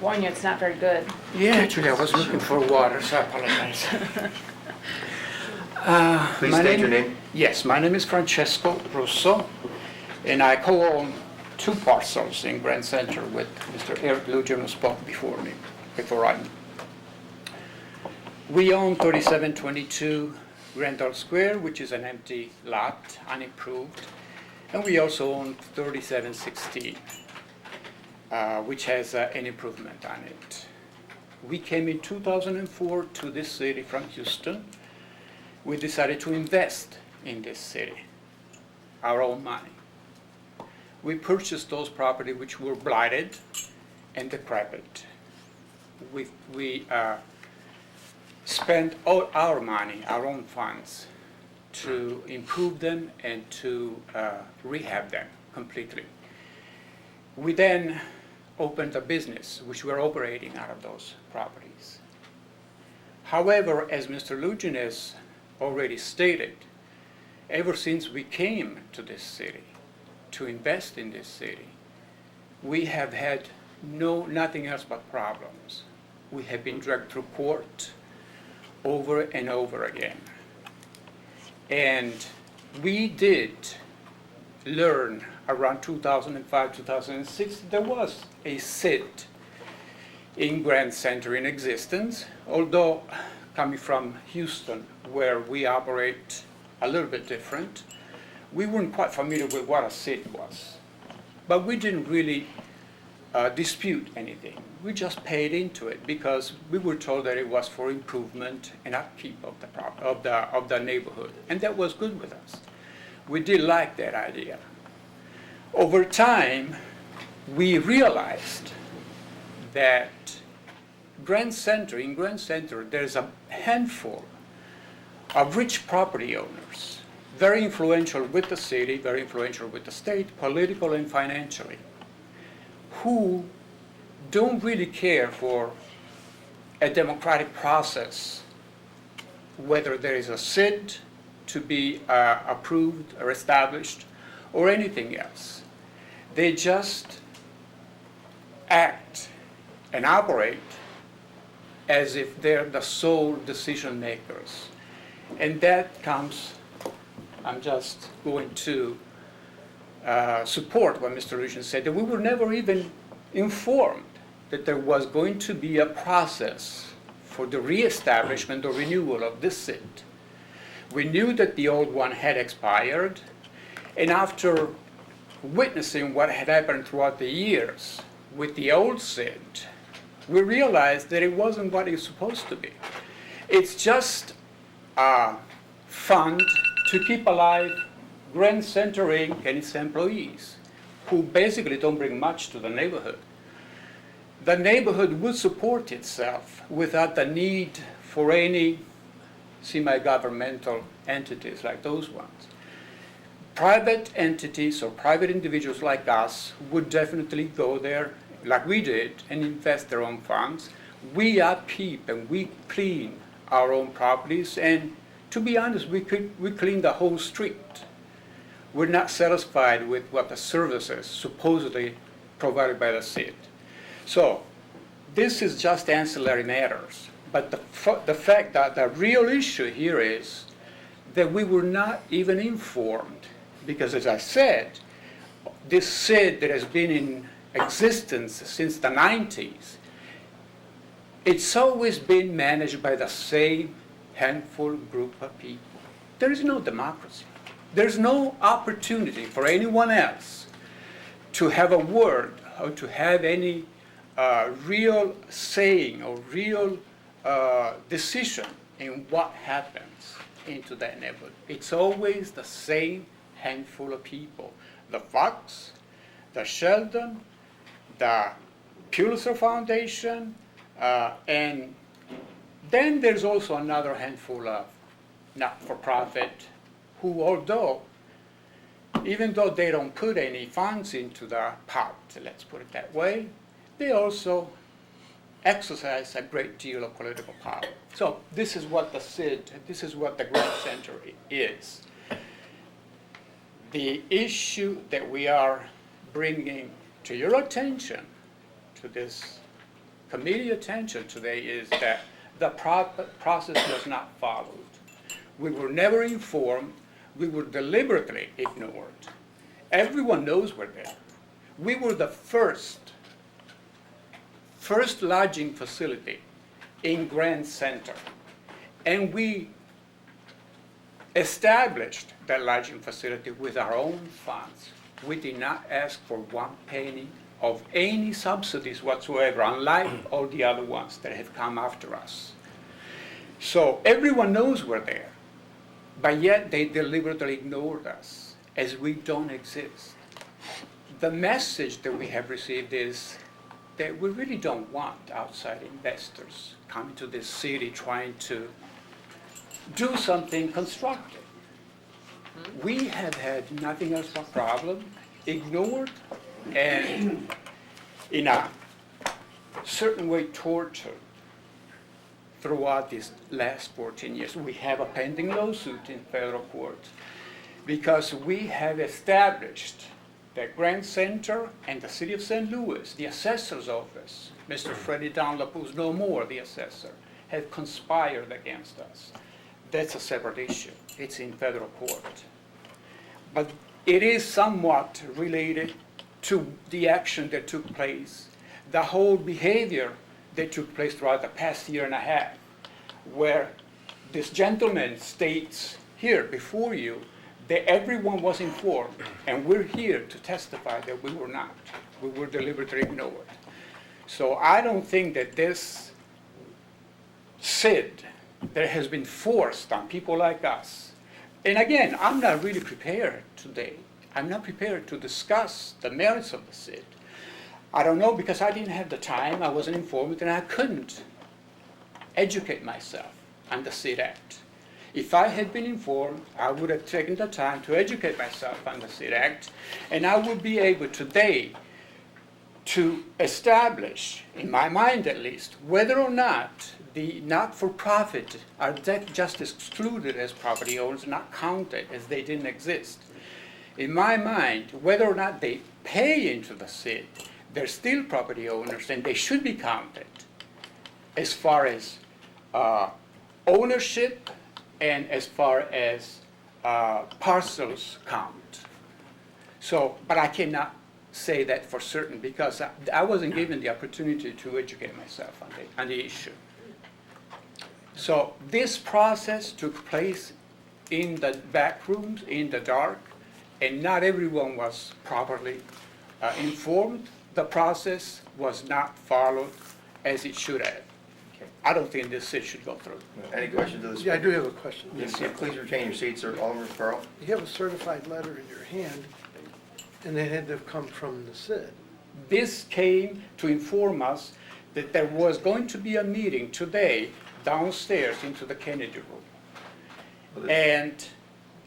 Speaker 14: Warn you, it's not very good.
Speaker 13: Yeah, actually, I was looking for water, so I apologize.
Speaker 1: Please
Speaker 13: My
Speaker 1: state your name.
Speaker 13: Yes, my name is Francesco Russo, and I co-own 2 parcels in Grand Center with Mr. Eric Lujan, who spoke before me, before I. We own 3722 Randall Square, which is an empty lot, unimproved, and we also own 3716, which has an improvement on it. We came in 2004 to this city from Houston. We decided to invest in this city, our own money. We purchased those properties which were blighted and decrepit. We spent all our money, our own funds, to improve them and to rehab them completely. We then opened a business which we're operating out of those properties. However, as Mr. Lujan has already stated, ever since we came to this city to invest in this city, we have had nothing else but problems. We have been dragged through court over and over again. And we did learn around 2005, 2006, there was a SID in Grand Center in existence, although coming from Houston, where we operate a little bit different, we weren't quite familiar with what a SID was. But we didn't really dispute anything. We just paid into it because we were told that it was for improvement and upkeep of the neighborhood, and that was good with us. We did like that idea. Over time, we realized that Grand Center, in Grand Center, there's a handful of rich property owners, very influential with the city, very influential with the state, political and financially, who don't really care for a democratic process, whether there is a SID to be approved or established or anything else. They just act and operate as if they're the sole decision makers. And that comes, I'm just going to support what Mr. Lucian said, that we were never even informed that there was going to be a process for the reestablishment or renewal of this SID. We knew that the old one had expired, and after witnessing what had happened throughout the years with the old SID, we realized that it wasn't what it's supposed to be. It's just a fund to keep alive Grand Center Inc. and its employees, who basically don't bring much to the neighborhood. The neighborhood would support itself without the need for any semi-governmental entities like those ones. Private entities or private individuals like us would definitely go there, like we did, and invest their own funds. We upkeep and we clean our own properties, and to be honest, we clean the whole street. We're not satisfied with what the services supposedly provided by the SID. So this is just ancillary matters. But the fact that the real issue here is that we were not even informed, because as I said, this SID that has been in existence since the 90s, it's always been managed by the same handful group of people. There is no democracy. There's no opportunity for anyone else to have a word or to have any real saying or real decision in what happens into that neighborhood. It's always the same handful of people. The Fox, the Sheldon, the Pulitzer Foundation, and then there's also another handful of not-for-profit who, even though they don't put any funds into the pot, let's put it that way, they also exercise a great deal of political power. So this is what the SID, this is what the Grand Center is. The issue that we are bringing to your attention, to this committee attention today, is that the process was not followed. We were never informed. We were deliberately ignored. Everyone knows we're there. We were the first lodging facility in Grand Center. And we established that lodging facility with our own funds. We did not ask for one penny of any subsidies whatsoever, unlike all the other ones that have come after us. So everyone knows we're there, but yet they deliberately ignored us as we don't exist. The message that we have received is that we really don't want outside investors coming to this city trying to do something constructive. We have had nothing else but problem, ignored, and in a certain way tortured throughout these last 14 years. We have a pending lawsuit in federal court because we have established that Grand Center and the City of St. Louis, the assessor's office, Mr. Freddie Dunlap, who's no more the assessor, have conspired against us. That's a separate issue. It's in federal court. But it is somewhat related to the action that took place, the whole behavior that took place throughout the past year and a half, where this gentleman states here before you that everyone was informed, and we're here to testify that we were not. We were deliberately ignored. So I don't think that this SID that has been forced on people like us, and again, I'm not really prepared today. I'm not prepared to discuss the merits of the SID. I don't know, because I didn't have the time, I wasn't informed, and I couldn't educate myself on the SID Act. If I had been informed, I would have taken the time to educate myself on the SID Act, and I would be able today to establish, in my mind at least, whether or not the not-for-profit are just excluded as property owners, not counted as they didn't exist. In my mind, whether or not they pay into the SID, they're still property owners and they should be counted as far as ownership and as far as parcels count. So, but I cannot say that for certain because I wasn't given the opportunity to educate myself on the issue. So this process took place in the back rooms, in the dark, and not everyone was properly informed. The process was not followed as it should have. I don't think this should go through.
Speaker 1: Any questions of the
Speaker 9: Yeah,
Speaker 1: speaker?
Speaker 9: I do have a question.
Speaker 1: Yes, please retain your seats, sir. Alderman Carl.
Speaker 9: You have a certified letter in your hand, and it had to have come from the SID.
Speaker 13: This came to inform us that there was going to be a meeting today downstairs into the Kennedy room.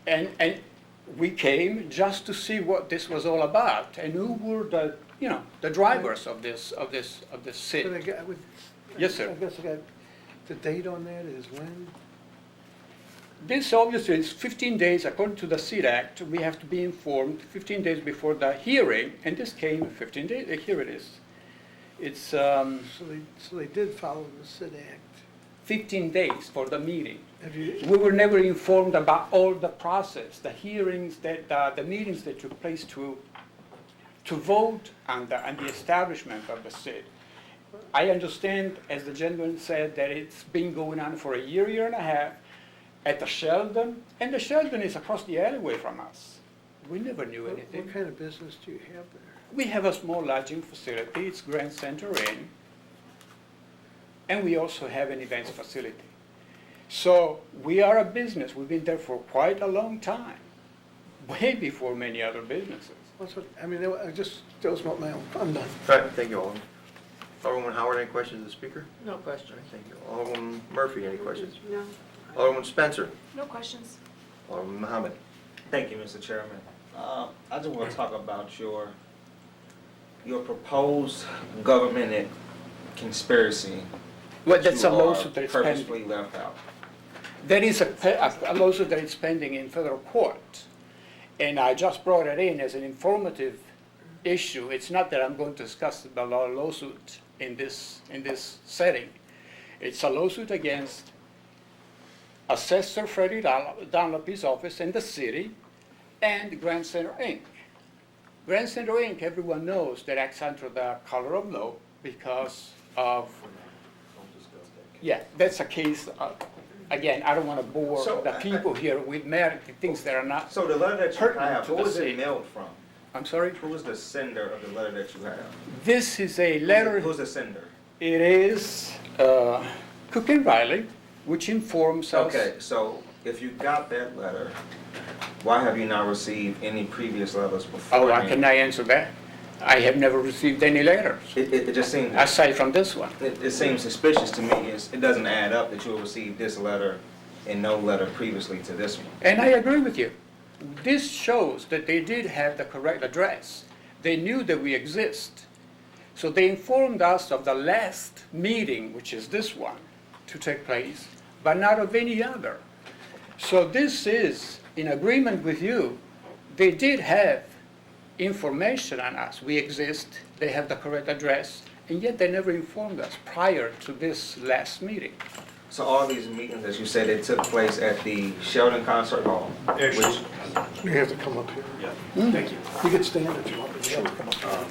Speaker 13: And we came just to see what this was all about and who were the drivers of this
Speaker 9: But I
Speaker 13: SID.
Speaker 9: got,
Speaker 13: Yes, sir.
Speaker 9: I guess I got, the date on that is when?
Speaker 13: This obviously is 15 days, according to the SID Act, we have to be informed 15 days before the hearing, and this came 15 days, here it is. It's
Speaker 9: So they did follow the SID Act.
Speaker 13: 15 days for the meeting.
Speaker 9: Have you,
Speaker 13: We were never informed about all the process, the hearings, the meetings that took place to vote on the establishment of the SID. I understand, as the gentleman said, that it's been going on for a year and a half at the Sheldon, and the Sheldon is across the alleyway from us. We never knew anything.
Speaker 9: what kind of business do you have there?
Speaker 13: We have a small lodging facility, it's Grand Center Inn, and we also have an events facility. So we are a business, we've been there for quite a long time, way before many other businesses.
Speaker 9: What's what, I mean, that was what my own, I'm done.
Speaker 1: All right, thank you, Alderman. Alderman Howard, any questions of the speaker?
Speaker 5: No question.
Speaker 1: Thank you. Alderman Murphy, any questions?
Speaker 6: No.
Speaker 1: Alderman Spencer.
Speaker 14: No questions.
Speaker 1: Alderman Muhammad.
Speaker 7: Thank you, Mr. Chairman. I just want to talk about your proposed government conspiracy.
Speaker 13: Well, that's
Speaker 7: you
Speaker 13: a
Speaker 7: are
Speaker 13: lawsuit that is pending.
Speaker 7: purposely left out.
Speaker 13: There is a lawsuit that is pending in federal court, and I just brought it in as an informative issue. It's not that I'm going to discuss the lawsuit in this setting. It's a lawsuit against Assessor Freddie Dunlap's office in the city and Grand Center Inc. Grand Center Inc., everyone knows that acts under the color of law because of, that's a case, again, I don't want to bore
Speaker 7: So,
Speaker 13: the people here with things that are not.
Speaker 7: So the letter that you
Speaker 13: Pertinent
Speaker 7: have,
Speaker 13: to
Speaker 7: who
Speaker 13: the
Speaker 7: was
Speaker 13: city.
Speaker 7: it mailed from?
Speaker 13: I'm sorry?
Speaker 7: Who was the sender of the letter that you have?
Speaker 13: This is a letter.
Speaker 7: Who's the sender?
Speaker 13: It is Cook and Riley, which informs us.
Speaker 7: Okay, so if you got that letter, why have you not received any previous letters before?
Speaker 13: Oh, can I answer that? I have never received any letters,
Speaker 7: It just seems,
Speaker 13: aside from this one.
Speaker 7: it seems suspicious to me. It doesn't add up that you will receive this letter and no letter previously to this one.
Speaker 13: And I agree with you. This shows that they did have the correct address. They knew that we exist. So they informed us of the last meeting, which is this one, to take place, but not of any other. So this is in agreement with you. They did have information on us. We exist, they have the correct address, and yet they never informed us prior to this last meeting.
Speaker 7: So all these meetings, as you said, they took place at the Sheldon Concert Hall, which,
Speaker 9: You have to come up here.
Speaker 10: Yeah.
Speaker 9: Thank you. You can stand if you want, but you have to come up here.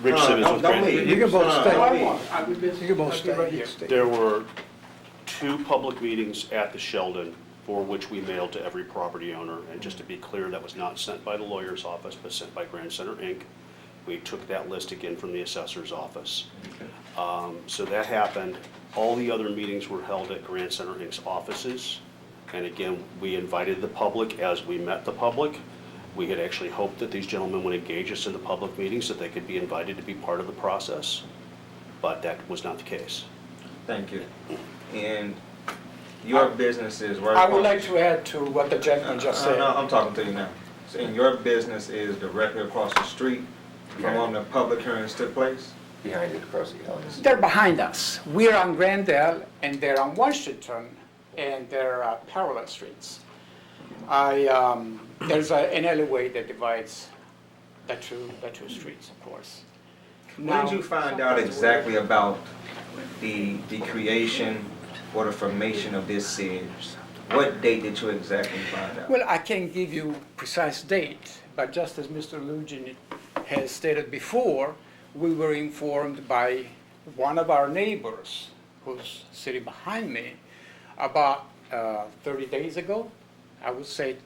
Speaker 10: Rich Simmons with
Speaker 7: don't
Speaker 10: Grand.
Speaker 7: leave.
Speaker 9: You can both
Speaker 7: No,
Speaker 9: stay.
Speaker 7: don't leave.
Speaker 9: You can both stay.
Speaker 10: There were 2 public meetings at the Sheldon for which we mailed to every property owner. And just to be clear, that was not sent by the lawyer's office, but sent by Grand Center Inc. We took that list again from the assessor's office. So that happened. All the other meetings were held at Grand Center Inc.'s offices. And again, we invited the public as we met the public. We had actually hoped that these gentlemen would engage us in the public meetings, that they could be invited to be part of the process, but that was not the case.
Speaker 7: Thank you. And your business is right
Speaker 13: I would
Speaker 7: across-
Speaker 13: like to add to what the gentleman just said.
Speaker 7: No, I'm talking to you now. So, and your business is directly across the street from when the public hearings took place?
Speaker 1: Behind it, across the alleys.
Speaker 13: They're behind us. We're on Grandel, and they're on Washington, and they're parallel streets. There's an alleyway that divides the two streets, of course.
Speaker 7: When did you find out exactly about the creation or the formation of this SID? What date did you exactly find out?
Speaker 13: Well, I can't give you precise date, but just as Mr. Lugin has stated before, we were informed by one of our neighbors, who's sitting behind me, about 30 days ago. I would say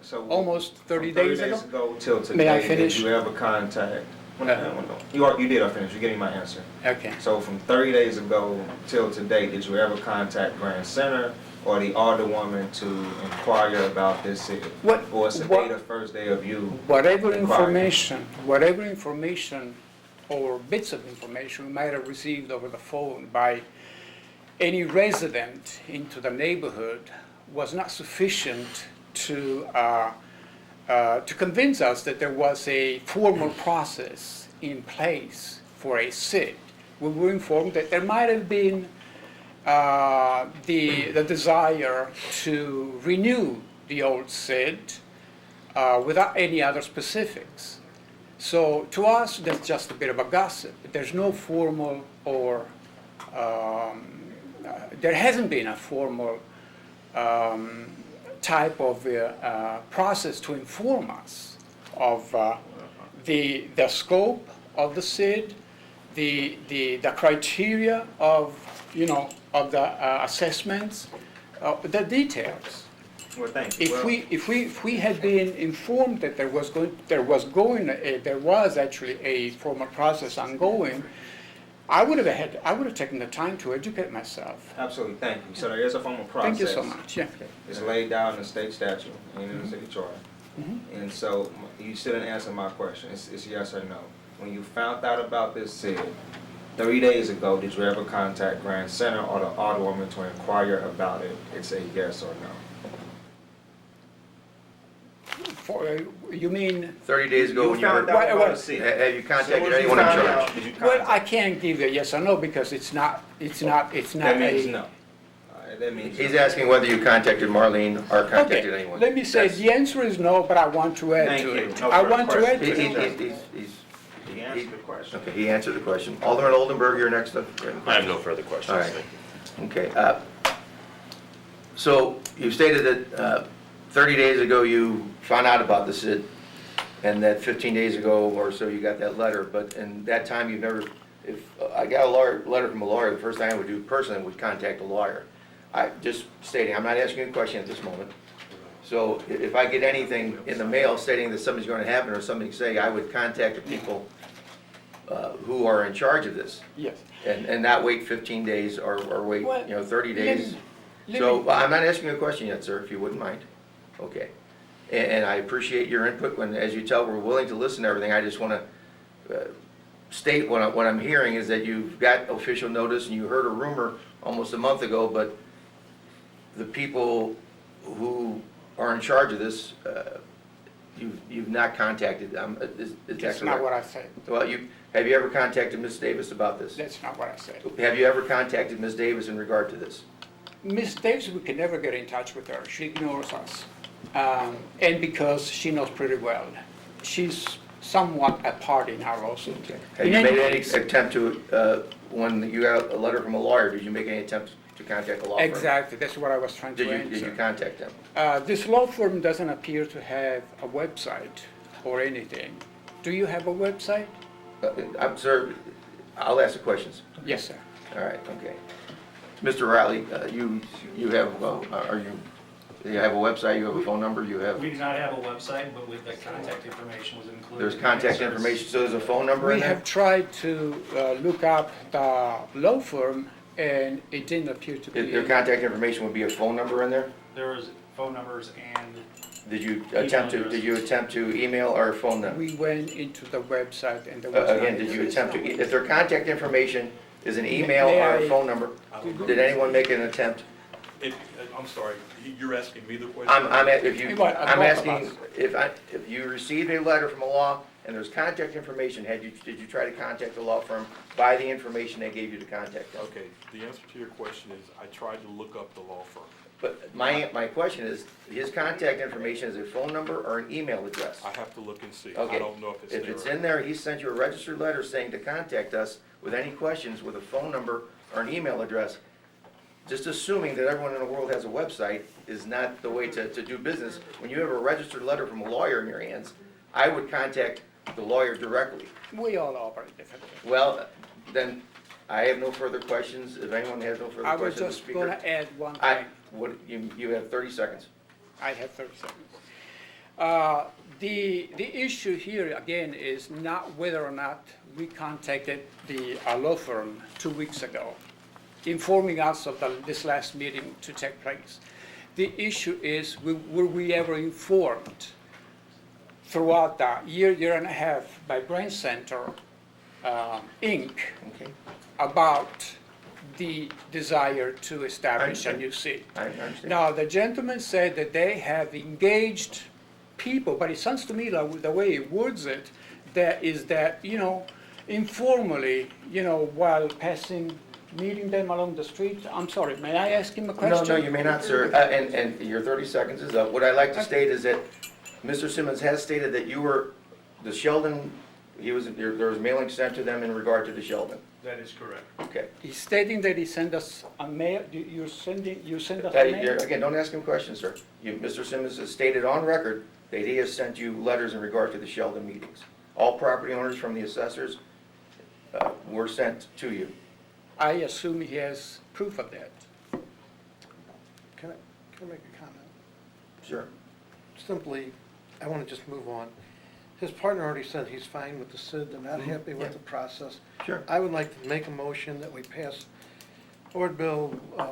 Speaker 7: So
Speaker 13: almost 30
Speaker 7: from
Speaker 13: days ago.
Speaker 7: till today,
Speaker 13: May I
Speaker 7: did
Speaker 13: finish?
Speaker 7: you ever contact? You did. I finished. You gave me my answer.
Speaker 13: Okay.
Speaker 7: So from 30 days ago till today, did you ever contact Grand Center or the Alderwoman to inquire about this SID?
Speaker 13: What-
Speaker 7: Or it's the
Speaker 13: what-
Speaker 7: day, the first day of you?
Speaker 13: Whatever
Speaker 7: inquiring?
Speaker 13: information or bits of information we might have received over the phone by any resident into the neighborhood was not sufficient to convince us that there was a formal process in place for a SID. We were informed that there might have been the desire to renew the old SID without any other specifics. So to us, that's just a bit of a gossip. There's no formal or there hasn't been a formal type of process to inform us of the scope of the SID, the criteria of the assessments, the details.
Speaker 7: Well, thank you.
Speaker 13: If we had been informed that there was actually a formal process ongoing, I would have taken the time to educate myself.
Speaker 7: Absolutely, thank you. So there is a formal process.
Speaker 13: Thank you so much. Yeah.
Speaker 7: It's laid down in the state statute and in the city charter. And so you still didn't answer my question. It's yes or no. When you found out about this SID 30 days ago, did you ever contact Grand Center or the Alderwoman to inquire about it? It's a yes or no.
Speaker 13: You mean?
Speaker 1: 30 days ago when you heard,
Speaker 7: found out about
Speaker 13: Well,
Speaker 7: the SID.
Speaker 1: have you
Speaker 7: So
Speaker 1: contacted
Speaker 7: once you
Speaker 1: anyone in
Speaker 7: found
Speaker 1: charge?
Speaker 7: out, did you
Speaker 13: Well,
Speaker 7: contact?
Speaker 13: I can't give you a yes or no because it's not
Speaker 7: That means
Speaker 13: a.
Speaker 7: no. That means
Speaker 1: He's
Speaker 7: no.
Speaker 1: asking whether you contacted Marlene or contacted
Speaker 13: Okay,
Speaker 1: anyone.
Speaker 13: let me say,
Speaker 1: That's-
Speaker 13: the answer is no, but I want to add
Speaker 7: Thank
Speaker 13: to
Speaker 7: you.
Speaker 13: it.
Speaker 7: No
Speaker 13: I
Speaker 7: further
Speaker 13: want to add
Speaker 7: questions.
Speaker 13: to
Speaker 1: He-
Speaker 13: it.
Speaker 1: he's-
Speaker 7: He answered the question.
Speaker 1: Okay, he answered the question. Alderman Oldenburg, you're next up.
Speaker 8: I have no further questions.
Speaker 1: All right.
Speaker 8: Thank you.
Speaker 1: Okay, so you stated that 30 days ago you found out about the SID, and that 15 days ago or so you got that letter, but in that time you've never, if I got a letter from a lawyer, the first thing I would do personally would contact a lawyer. Just stating, I'm not asking you a question at this moment. So if I get anything in the mail stating that something's going to happen or something say, I would contact the people who are in charge of this.
Speaker 13: Yes.
Speaker 1: And not wait 15 days or wait,
Speaker 13: Well,
Speaker 1: 30 days. So I'm not asking you a question yet, sir, if you wouldn't mind. Okay. And I appreciate your input when, as you tell, we're willing to listen to everything. I just want to state what I'm hearing is that you've got official notice and you heard a rumor almost a month ago, but the people who are in charge of this, you've not contacted. Is that
Speaker 13: That's
Speaker 1: correct?
Speaker 13: not what I said.
Speaker 1: Well, have you ever contacted Ms. Davis about this?
Speaker 13: That's not what I said.
Speaker 1: Have you ever contacted Ms. Davis in regard to this?
Speaker 13: Ms. Davis, we can never get in touch with her. She ignores us. And because she knows pretty well. She's somewhat a part in our lawsuit.
Speaker 1: Have you made any attempt to, when you got a letter from a lawyer, did you make any attempt to contact a law firm?
Speaker 13: Exactly, that's what I was trying to answer.
Speaker 1: Did you contact them?
Speaker 13: This law firm doesn't appear to have a website or anything. Do you have a website?
Speaker 1: I'm sorry, I'll ask the questions.
Speaker 13: Yes, sir.
Speaker 1: All right, okay. Mr. Riley, you have, you have a website, you have a phone number, you have,
Speaker 15: We do not have a website, but with the contact information was included.
Speaker 1: there's contact information, so there's a phone number in
Speaker 13: We
Speaker 1: there?
Speaker 13: have tried to look up the law firm, and it didn't appear to be.
Speaker 1: Their contact information would be a phone number in there?
Speaker 15: There was phone numbers and
Speaker 1: Did you attempt to email or phone them?
Speaker 13: We went into the website and there was not.
Speaker 1: Again, did you attempt to, if their contact information is an email
Speaker 13: May
Speaker 1: or a
Speaker 13: I-
Speaker 1: phone number, did anyone make an attempt?
Speaker 12: I'm sorry, you're asking me the question?
Speaker 1: I'm
Speaker 13: Both
Speaker 1: asking,
Speaker 13: of us.
Speaker 1: if you received a letter from a law and there's contact information, did you try to contact the law firm by the information they gave you to contact them?
Speaker 12: Okay, the answer to your question is, I tried to look up the law firm.
Speaker 1: But my question is, his contact information is a phone number or an email address?
Speaker 12: I have to look and see.
Speaker 1: Okay.
Speaker 12: I don't know if it's there.
Speaker 1: If it's in there, he sent you a registered letter saying to contact us with any questions with a phone number or an email address. Just assuming that everyone in the world has a website is not the way to do business. When you have a registered letter from a lawyer in your hands, I would contact the lawyer directly.
Speaker 13: We all operate differently.
Speaker 1: Well, then, I have no further questions. If anyone has no further
Speaker 13: I was
Speaker 1: questions, the
Speaker 13: just
Speaker 1: speaker.
Speaker 13: gonna add one
Speaker 1: I,
Speaker 13: thing.
Speaker 1: you have 30 seconds.
Speaker 13: I have 30 seconds. The issue here, again, is not whether or not we contacted the law firm 2 weeks ago, informing us of this last meeting to take place. The issue is, were we ever informed throughout the year and a half by Brain Center, Inc.,
Speaker 1: Okay,
Speaker 13: about the desire to establish a
Speaker 1: understand.
Speaker 13: new seat?
Speaker 1: I understand.
Speaker 13: Now, the gentleman said that they have engaged people, but it sounds to me like the way he words it, that, informally, while passing, meeting them along the street. I'm sorry, may I ask him a question?
Speaker 1: No, you may not, sir. And your 30 seconds is up. What I'd like to state is that Mr. Simmons has stated that you were, the Sheldon, there was mailing sent to them in regard to the Sheldon.
Speaker 15: That is correct.
Speaker 1: Okay.
Speaker 13: He's stating that he sent us a mail, you send us a mail?
Speaker 1: Again, don't ask him questions, sir. Mr. Simmons has stated on record that he has sent you letters in regard to the Sheldon meetings. All property owners from the assessors were sent to you.
Speaker 13: I assume he has proof of that.
Speaker 9: Can I make a comment?
Speaker 1: Sure.
Speaker 9: Simply, I want to just move on. His partner already said he's fine with the SID, they're not happy with
Speaker 1: Yeah.
Speaker 9: the process.
Speaker 1: Sure.
Speaker 9: I would like to make a motion that we pass Board Bill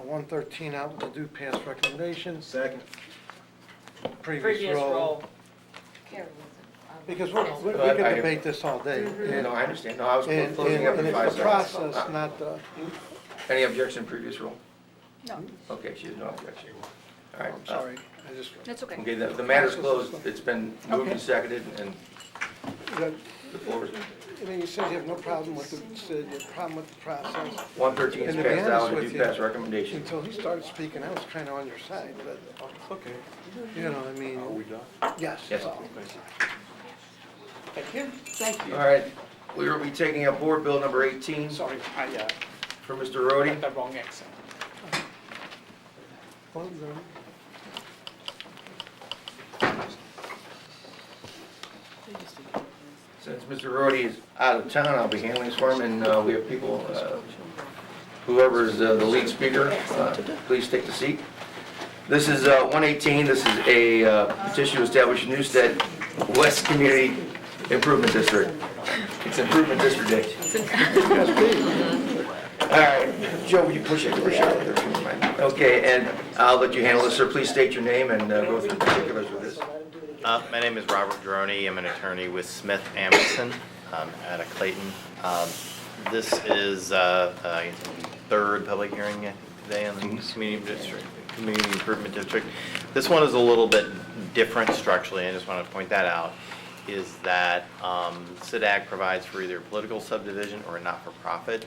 Speaker 9: 113 out with the due pass recommendations.
Speaker 7: Second.
Speaker 9: Previous roll. Because we
Speaker 1: I-
Speaker 9: could debate this all day.
Speaker 1: No, I understand. No, I was
Speaker 9: And
Speaker 1: closing up in
Speaker 9: it's
Speaker 1: 5
Speaker 9: the
Speaker 1: seconds.
Speaker 9: process, not the,
Speaker 1: Any objection, previous rule?
Speaker 14: No,
Speaker 1: Okay, she has no objection. All right.
Speaker 9: I'm sorry, I just,
Speaker 14: that's okay.
Speaker 1: Okay, the matter's closed. It's been moved
Speaker 9: Okay.
Speaker 1: and seconded, and
Speaker 9: the-
Speaker 1: the floor is,
Speaker 9: I mean, you said you have no problem with the SID, you have a problem with the process.
Speaker 1: 113 is
Speaker 9: And to be
Speaker 1: passed out
Speaker 9: honest
Speaker 1: with
Speaker 9: with
Speaker 1: due
Speaker 9: you,
Speaker 1: pass recommendation.
Speaker 9: Until he started speaking, I was kind of on your side, but,
Speaker 12: Okay.
Speaker 9: you know, I mean,
Speaker 12: Are we done?
Speaker 9: yes,
Speaker 1: Yes.
Speaker 9: that's all.
Speaker 13: Thank you. Thank you.
Speaker 1: All right, we will be taking up Board Bill number 18
Speaker 13: Sorry, I
Speaker 1: for Mr. Roddy.
Speaker 13: got the wrong accent.
Speaker 9: Well done.
Speaker 1: Since Mr. Roddy is out of town, I'll be handling this for him, and we have people, whoever's the lead speaker, please take the seat. This is 118, this is a petition to establish Newstead West Community Improvement District. It's Improvement District Day. All right, Joe, would you push it? Okay, and I'll let you handle this, sir. Please state your name and go through the particulars with this.
Speaker 16: My name is Robert Droney. I'm an attorney with Smith Amundsen out of Clayton. This is third public hearing I think, today on the Community Improvement District. This one is a little bit different structurally. I just want to point that out. Is that SID Act provides for either a political subdivision or a not-for-profit.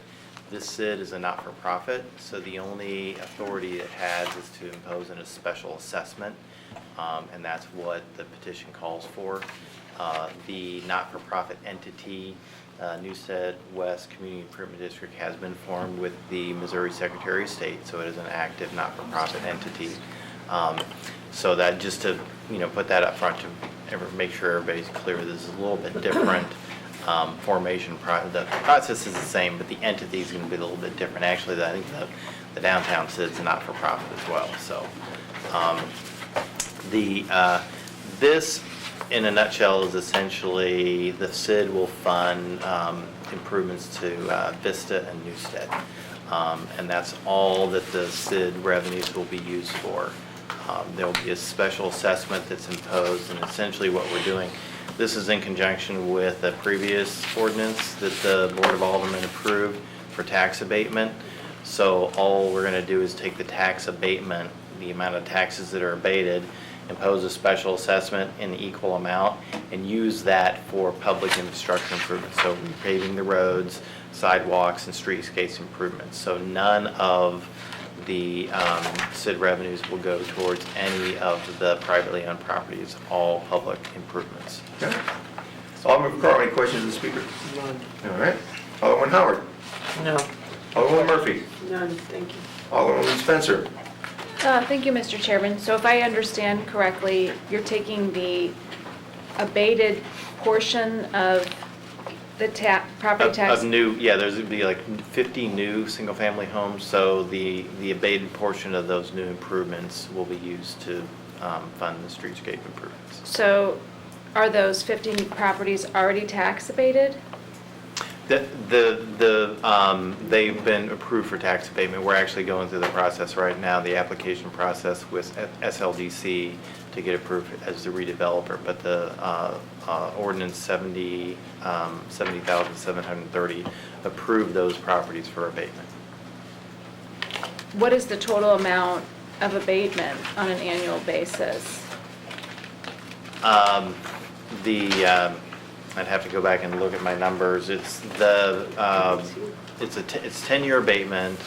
Speaker 16: This SID is a not-for-profit, so the only authority it has is to impose a special assessment. And that's what the petition calls for. The not-for-profit entity, Newstead West Community Improvement District, has been formed with the Missouri Secretary of State, so it is an active not-for-profit entity. So that, just to put that up front to make sure everybody's clear, this is a little bit different formation. The process is the same, but the entity is going to be a little bit different. Actually, I think the downtown SID's a not-for-profit as well. So. This, in a nutshell, is essentially the SID will fund improvements to Vista and Newstead. And that's all that the SID revenues will be used for. There will be a special assessment that's imposed, and essentially what we're doing, this is in conjunction with a previous ordinance that the Board of Aldermen approved for tax abatement. So all we're going to do is take the tax abatement, the amount of taxes that are abated, impose a special assessment in equal amount, and use that for public infrastructure improvements. So repaving the roads, sidewalks, and streetscapes improvements. So none of the SID revenues will go towards any of the privately owned properties, all public improvements.
Speaker 1: Okay. Alderman Carl, any questions of the speaker?
Speaker 6: None.
Speaker 1: All right. Alderman Howard?
Speaker 6: No.
Speaker 1: Alderman Murphy?
Speaker 6: None, thank you.
Speaker 1: Alderman Spencer?
Speaker 14: Thank you, Mr. Chairman. So if I understand correctly, you're taking the abated portion of the property tax?
Speaker 16: Of new, yeah, there's going to be like 50 new single-family homes, so the abated portion of those new improvements will be used to fund the streetscape improvements.
Speaker 14: So are those 50 properties already tax abated?
Speaker 16: They've been approved for tax abatement. We're actually going through the process right now, the application process with SLDC to get approved as the redeveloper. But the ordinance 70,730 approved those properties for abatement.
Speaker 14: What is the total amount of abatement on an annual basis?
Speaker 16: I'd have to go back and look at my numbers. It's it's 10-year abatement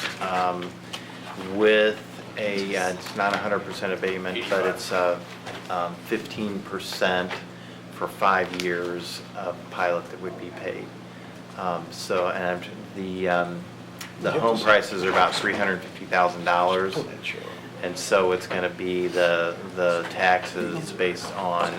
Speaker 16: with it's not 100% abatement, but it's 15% for 5 years of pilot that would be paid. So, and the home prices are about $350,000. And so it's going to be the taxes based on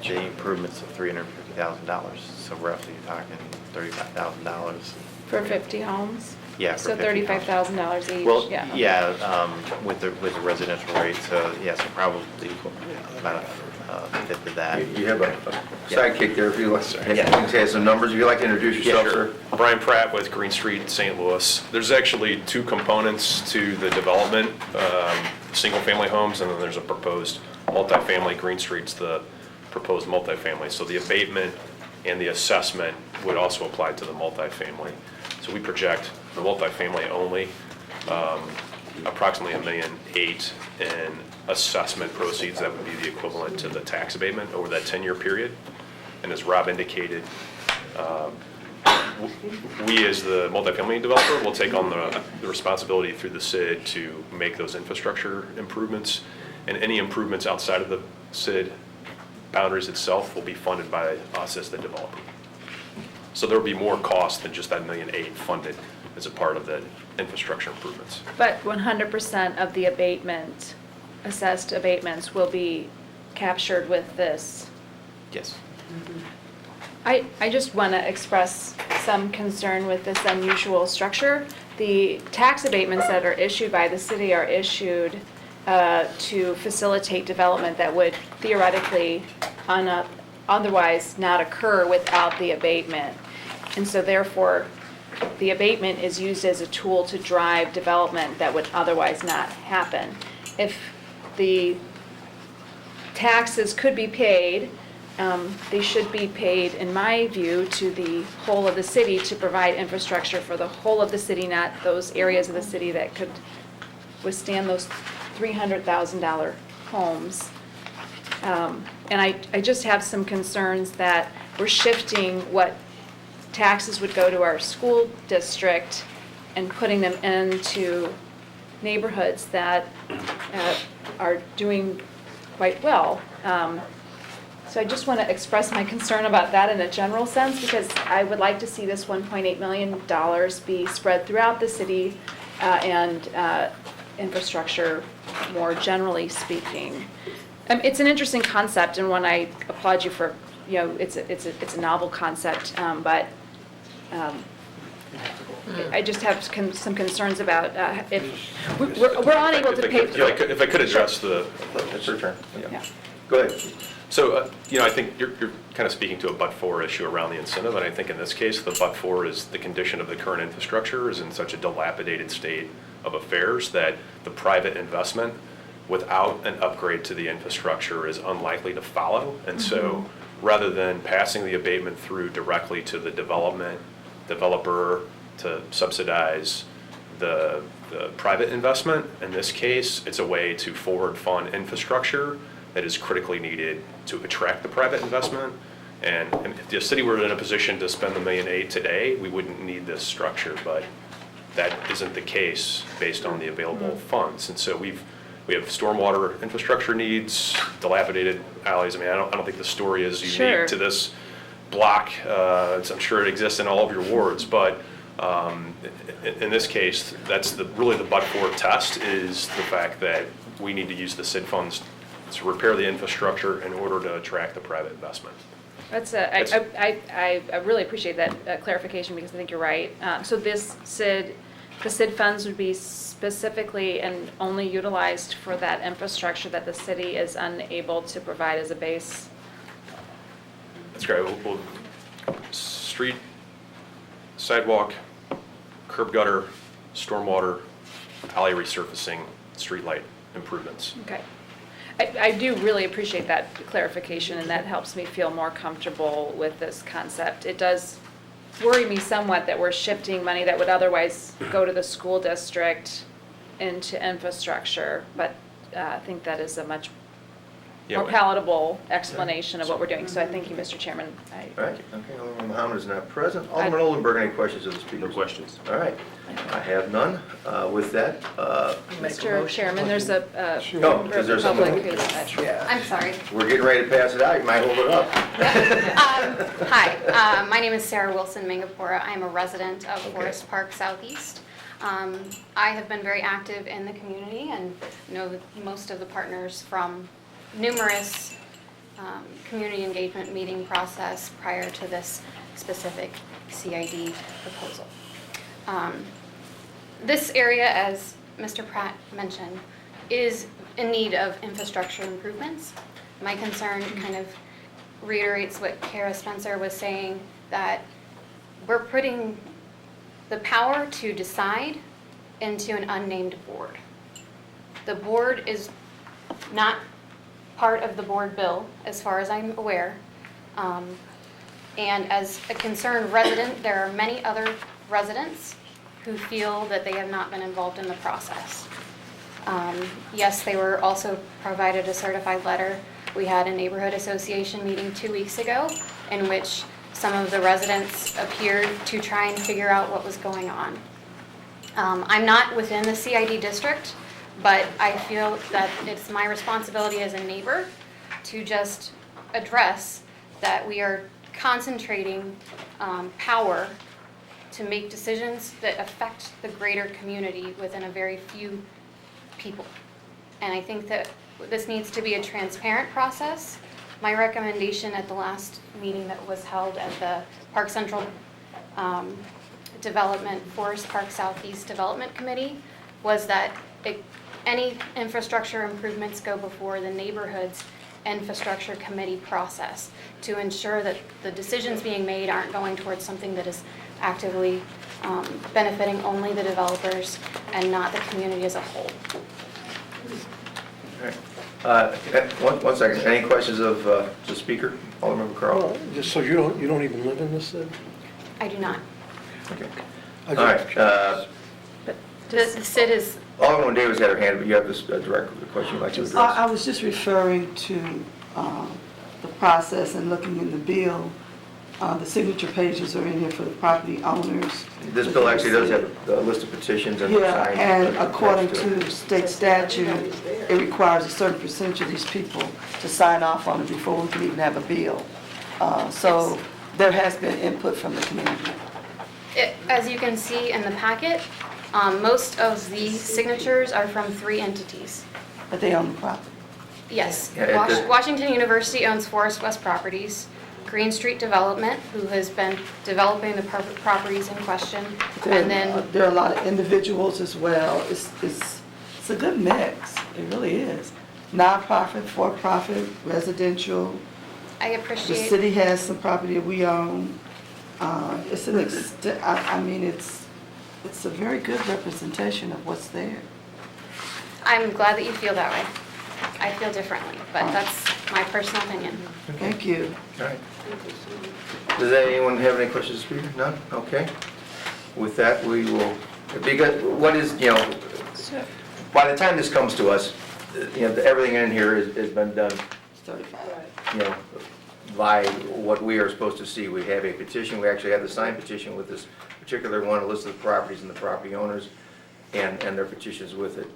Speaker 16: the improvements of $350,000. So roughly you're talking $35,000.
Speaker 14: For 50 homes?
Speaker 16: Yeah, for
Speaker 14: So
Speaker 16: 50 homes.
Speaker 14: $35,000 each?
Speaker 16: Well,
Speaker 14: Yeah.
Speaker 16: yeah, with the residential rate, so yeah, so probably about a fifth of that.
Speaker 1: You have a sidekick there if you like. You can say some numbers. If you'd like to introduce yourself,
Speaker 17: Yeah, sure.
Speaker 1: sir.
Speaker 17: Brian Pratt with Green Street, St. Louis. There's actually two components to the development, single-family homes, and then there's a proposed multifamily. Green Street's the proposed multifamily. So the abatement and the assessment would also apply to the multifamily. So we project the multifamily only, approximately $1.8 million in assessment proceeds. That would be the equivalent to the tax abatement over that 10-year period. And as Rob indicated, we as the multifamily developer will take on the responsibility through the SID to make those infrastructure improvements, and any improvements outside of the SID boundaries itself will be funded by us as the developer. So there will be more cost than just that $1.8 million funded as a part of the infrastructure improvements.
Speaker 14: But 100% of the abatement, assessed abatements will be captured with this?
Speaker 16: Yes.
Speaker 14: I just want to express some concern with this unusual structure. The tax abatements that are issued by the city are issued to facilitate development that would theoretically otherwise not occur without the abatement. And so therefore, the abatement is used as a tool to drive development that would otherwise not happen. If the taxes could be paid, they should be paid, in my view, to the whole of the city to provide infrastructure for the whole of the city, not those areas of the city that could withstand those $300,000 homes. And I just have some concerns that we're shifting what taxes would go to our school district and putting them into neighborhoods that are doing quite well. So I just want to express my concern about that in a general sense, because I would like to see this $1.8 million be spread throughout the city and infrastructure more generally speaking. It's an interesting concept and one I applaud you for. You know, it's a novel concept, but I just have some concerns about if we're unable to pay.
Speaker 17: If I could address the.
Speaker 1: It's your turn.
Speaker 14: Yeah.
Speaker 1: Go ahead.
Speaker 17: So, I think you're kind of speaking to a but-for issue around the incentive, and I think in this case, the but-for is the condition of the current infrastructure is in such a dilapidated state of affairs that the private investment without an upgrade to the infrastructure is unlikely to follow. And so rather than passing the abatement through directly to the developer to subsidize the private investment, in this case, it's a way to forward fund infrastructure that is critically needed to attract the private investment. And if the city were in a position to spend the $1.8 million today, we wouldn't need this structure, but that isn't the case based on the available funds. And so we have stormwater infrastructure needs, dilapidated alleys. I mean, I don't think the story is unique
Speaker 14: Sure.
Speaker 17: to this block. I'm sure it exists in all of your wards, but in this case, that's really the but-for test is the fact that we need to use the SID funds to repair the infrastructure in order to attract the private investment.
Speaker 14: I really appreciate that clarification because I think you're right. So the SID funds would be specifically and only utilized for that infrastructure that the city is unable to provide as a base?
Speaker 17: That's great. We'll street, sidewalk, curb gutter, stormwater, alley resurfacing, street light improvements.
Speaker 14: Okay. I do really appreciate that clarification, and that helps me feel more comfortable with this concept. It does worry me somewhat that we're shifting money that would otherwise go to the school district into infrastructure, but I think that is a much more palatable explanation of what we're doing. So I thank you, Mr. Chairman.
Speaker 1: All right, okay, Alderman Muhammad is not present. Alderman Oldenburg, any questions of the speakers?
Speaker 8: No questions.
Speaker 1: All right, I have none. With that,
Speaker 14: Mr. Chairman, there's a
Speaker 1: Oh, is there someone?
Speaker 14: public who's...
Speaker 18: I'm sorry.
Speaker 1: We're getting ready to pass it out. You might hold it up.
Speaker 18: Hi, my name is Sarah Wilson Mangapora. I am a resident of Forest Park Southeast. I have been very active in the community and know most of the partners from numerous community engagement meeting process prior to this specific CID proposal. This area, as Mr. Pratt mentioned, is in need of infrastructure improvements. My concern kind of reiterates what Kara Spencer was saying, that we're putting the power to decide into an unnamed board. The board is not part of the board bill, as far as I'm aware. And as a concerned resident, there are many other residents who feel that they have not been involved in the process. Yes, they were also provided a certified letter. We had a neighborhood association meeting 2 weeks ago in which some of the residents appeared to try and figure out what was going on. I'm not within the CID district, but I feel that it's my responsibility as a neighbor to just address that we are concentrating power to make decisions that affect the greater community within a very few people. And I think that this needs to be a transparent process. My recommendation at the last meeting that was held at the Park Central Development, Forest Park Southeast Development Committee was that any infrastructure improvements go before the neighborhood's infrastructure committee process to ensure that the decisions being made aren't going towards something that is actively benefiting only the developers and not the community as a whole.
Speaker 1: All right. One second. Any questions of the speaker, Alderman Carl?
Speaker 9: Well, just so you don't even live in this city?
Speaker 18: I do not.
Speaker 1: Okay. All right.
Speaker 18: The SID is...
Speaker 1: Alderman Davis had her hand, but you have this direct question you'd like to address.
Speaker 4: I was just referring to the process and looking in the bill. The signature pages are in here for the property owners.
Speaker 1: This bill actually does have a list of petitions and
Speaker 4: Yeah,
Speaker 1: signs.
Speaker 4: and according to state statute, it requires a certain percentage of these people to sign off on it before we can even have a bill. So there has been input from the community.
Speaker 18: As you can see in the packet, most of the signatures are from 3 entities.
Speaker 4: But they own the property.
Speaker 18: Yes.
Speaker 1: Yeah,
Speaker 18: Washington University owns Forest West Properties. Green Street Development, who has been developing the properties in question, and then...
Speaker 4: There are a lot of individuals as well. It's a good mix. It really is. Nonprofit, for-profit, residential.
Speaker 18: I
Speaker 4: The
Speaker 18: appreciate...
Speaker 4: city has some property that we own. It's a very good representation of what's there.
Speaker 18: I'm glad that you feel that way. I feel differently, but that's my personal opinion.
Speaker 4: Thank you.
Speaker 1: All right. Does anyone have any questions, Speaker? None? Okay. With that, we will, because what is, by the time this comes to us, everything in here has been done, by what we are supposed to see. We have a petition, we actually have the signed petition with this particular one, a list of the properties and the property owners, and their petitions with it.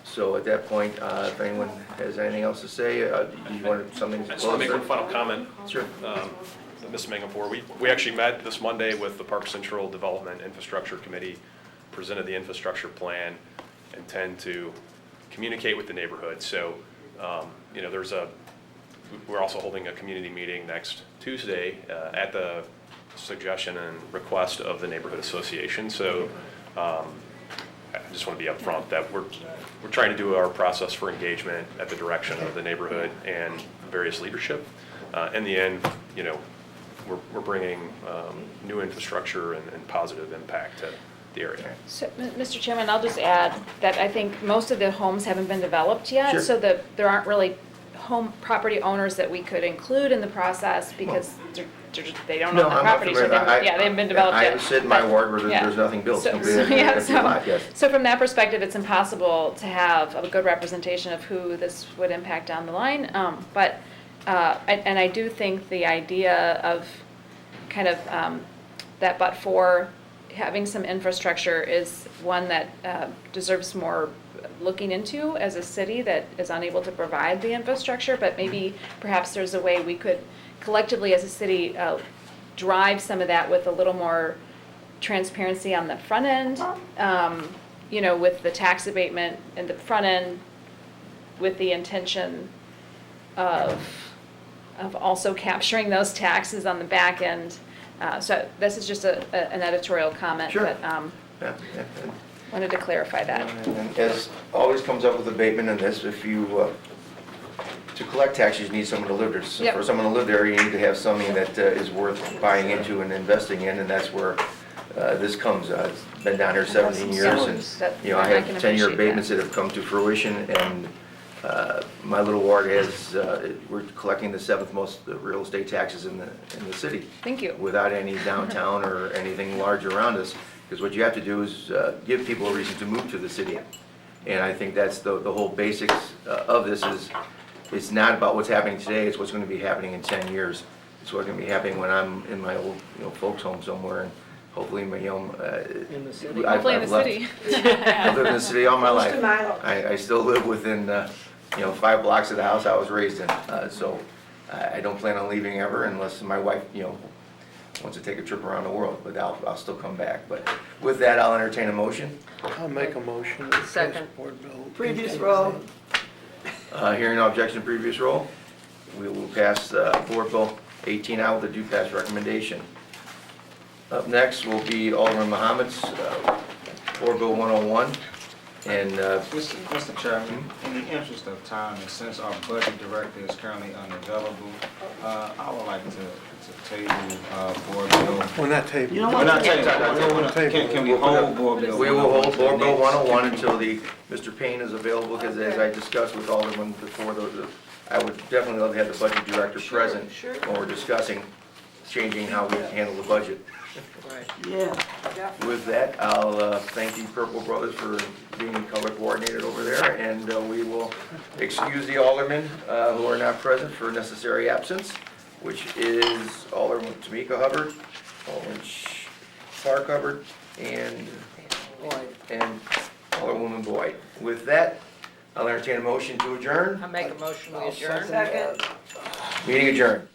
Speaker 1: So at that point, if anyone has anything else to say, you wanted something to
Speaker 17: I
Speaker 1: close?
Speaker 17: just want to make
Speaker 1: sir?
Speaker 17: one final comment.
Speaker 1: Sure.
Speaker 17: Ms. Mingapore, we actually met this Monday with the Park Central Development Infrastructure Committee, presented the infrastructure plan, intend to communicate with the neighborhood. So, we're also holding a community meeting next Tuesday at the suggestion and request of the neighborhood association. So, I just want to be upfront that we're trying to do our process for engagement at the direction of the neighborhood and various leadership. In the end, we're bringing new infrastructure and positive impact to the area.
Speaker 14: So, Mr. Chairman, I'll just add that I think most of the homes haven't been developed yet,
Speaker 1: Sure.
Speaker 14: so that there aren't really home property owners that we could include in the process because they don't
Speaker 1: No,
Speaker 14: own the
Speaker 1: I'm not
Speaker 14: property, so
Speaker 1: familiar.
Speaker 14: they haven't been developed yet.
Speaker 1: I sit in my
Speaker 14: But-
Speaker 1: ward where
Speaker 14: yeah.
Speaker 1: there's nothing built.
Speaker 14: So,
Speaker 1: Nobody
Speaker 14: so,
Speaker 1: has an
Speaker 14: yeah,
Speaker 1: empty lot yet.
Speaker 14: so from that perspective, it's impossible to have a good representation of who this would impact down the line. And I do think the idea of kind of that but for having some infrastructure is one that deserves more looking into as a city that is unable to provide the infrastructure, but maybe perhaps there's a way we could collectively as a city drive some of that with a little more transparency on the front end, with the tax abatement in the front end, with the intention of also capturing those taxes on the back end. So this is just an editorial comment,
Speaker 1: Sure.
Speaker 14: but
Speaker 1: Yeah.
Speaker 14: wanted to clarify that.
Speaker 1: And as always comes up with abatement in this, if you, to collect taxes, you need someone to live there. So
Speaker 14: Yep.
Speaker 1: for someone to live there, you need to have something that is worth buying into and investing in, and that's where this comes. It's been down here 17 years, and, I
Speaker 14: I can
Speaker 1: have 10-year
Speaker 14: appreciate
Speaker 1: abatements that have come to fruition, and my little ward has, we're collecting the 7th most real estate taxes in the city.
Speaker 14: Thank you.
Speaker 1: Without any downtown or anything large around us. Because what you have to do is give people a reason to move to the city. And I think that's the whole basics of this is, it's not about what's happening today, it's what's going to be happening in 10 years. It's what's going to be happening when I'm in my old, folks' home somewhere, and hopefully in the city.
Speaker 14: Hopefully in the city.
Speaker 1: I've lived in the city all my
Speaker 6: Close
Speaker 1: life.
Speaker 6: to Milo.
Speaker 1: I still live within, 5 blocks of the house I was raised in. So I don't plan on leaving ever unless my wife, wants to take a trip around the world, but I'll still come back. But with that, I'll entertain a motion.
Speaker 9: I'll make a motion. to pass
Speaker 5: Second.
Speaker 9: Board Bill
Speaker 4: Previous
Speaker 9: 18.
Speaker 4: roll.
Speaker 1: Hearing no objection, previous roll. We will pass Board Bill 18 out with a due pass recommendation. Up next will be Alderman Mohammed's Board Bill 101. And
Speaker 7: Mr. Chairman, in the interest of time, and since our budget director is currently unavailable, I would like to table Board Bill.
Speaker 9: We're not tabling.
Speaker 4: You don't
Speaker 7: We're
Speaker 4: want
Speaker 7: not
Speaker 4: to
Speaker 7: tabling. Can we hold Board Bill?
Speaker 1: we will hold
Speaker 7: 101
Speaker 1: Board Bill
Speaker 7: till next?
Speaker 1: 101 until Mr. Payne is available, because as I discussed with Alderman before, I would definitely love to have the budget director present when we're discussing changing how we handle the budget.
Speaker 4: Yeah.
Speaker 1: With that, I'll thank the Purple Brothers for being color coordinated over there, and we will excuse the aldermen who are not present for necessary absence, which is Alderman Tamika Hubbard, Alderman Clark Hubbard, and Alderwoman Boyd. With that, I'll entertain a motion to adjourn.
Speaker 5: I make a motion we adjourn.
Speaker 6: Second.
Speaker 1: Meeting adjourned.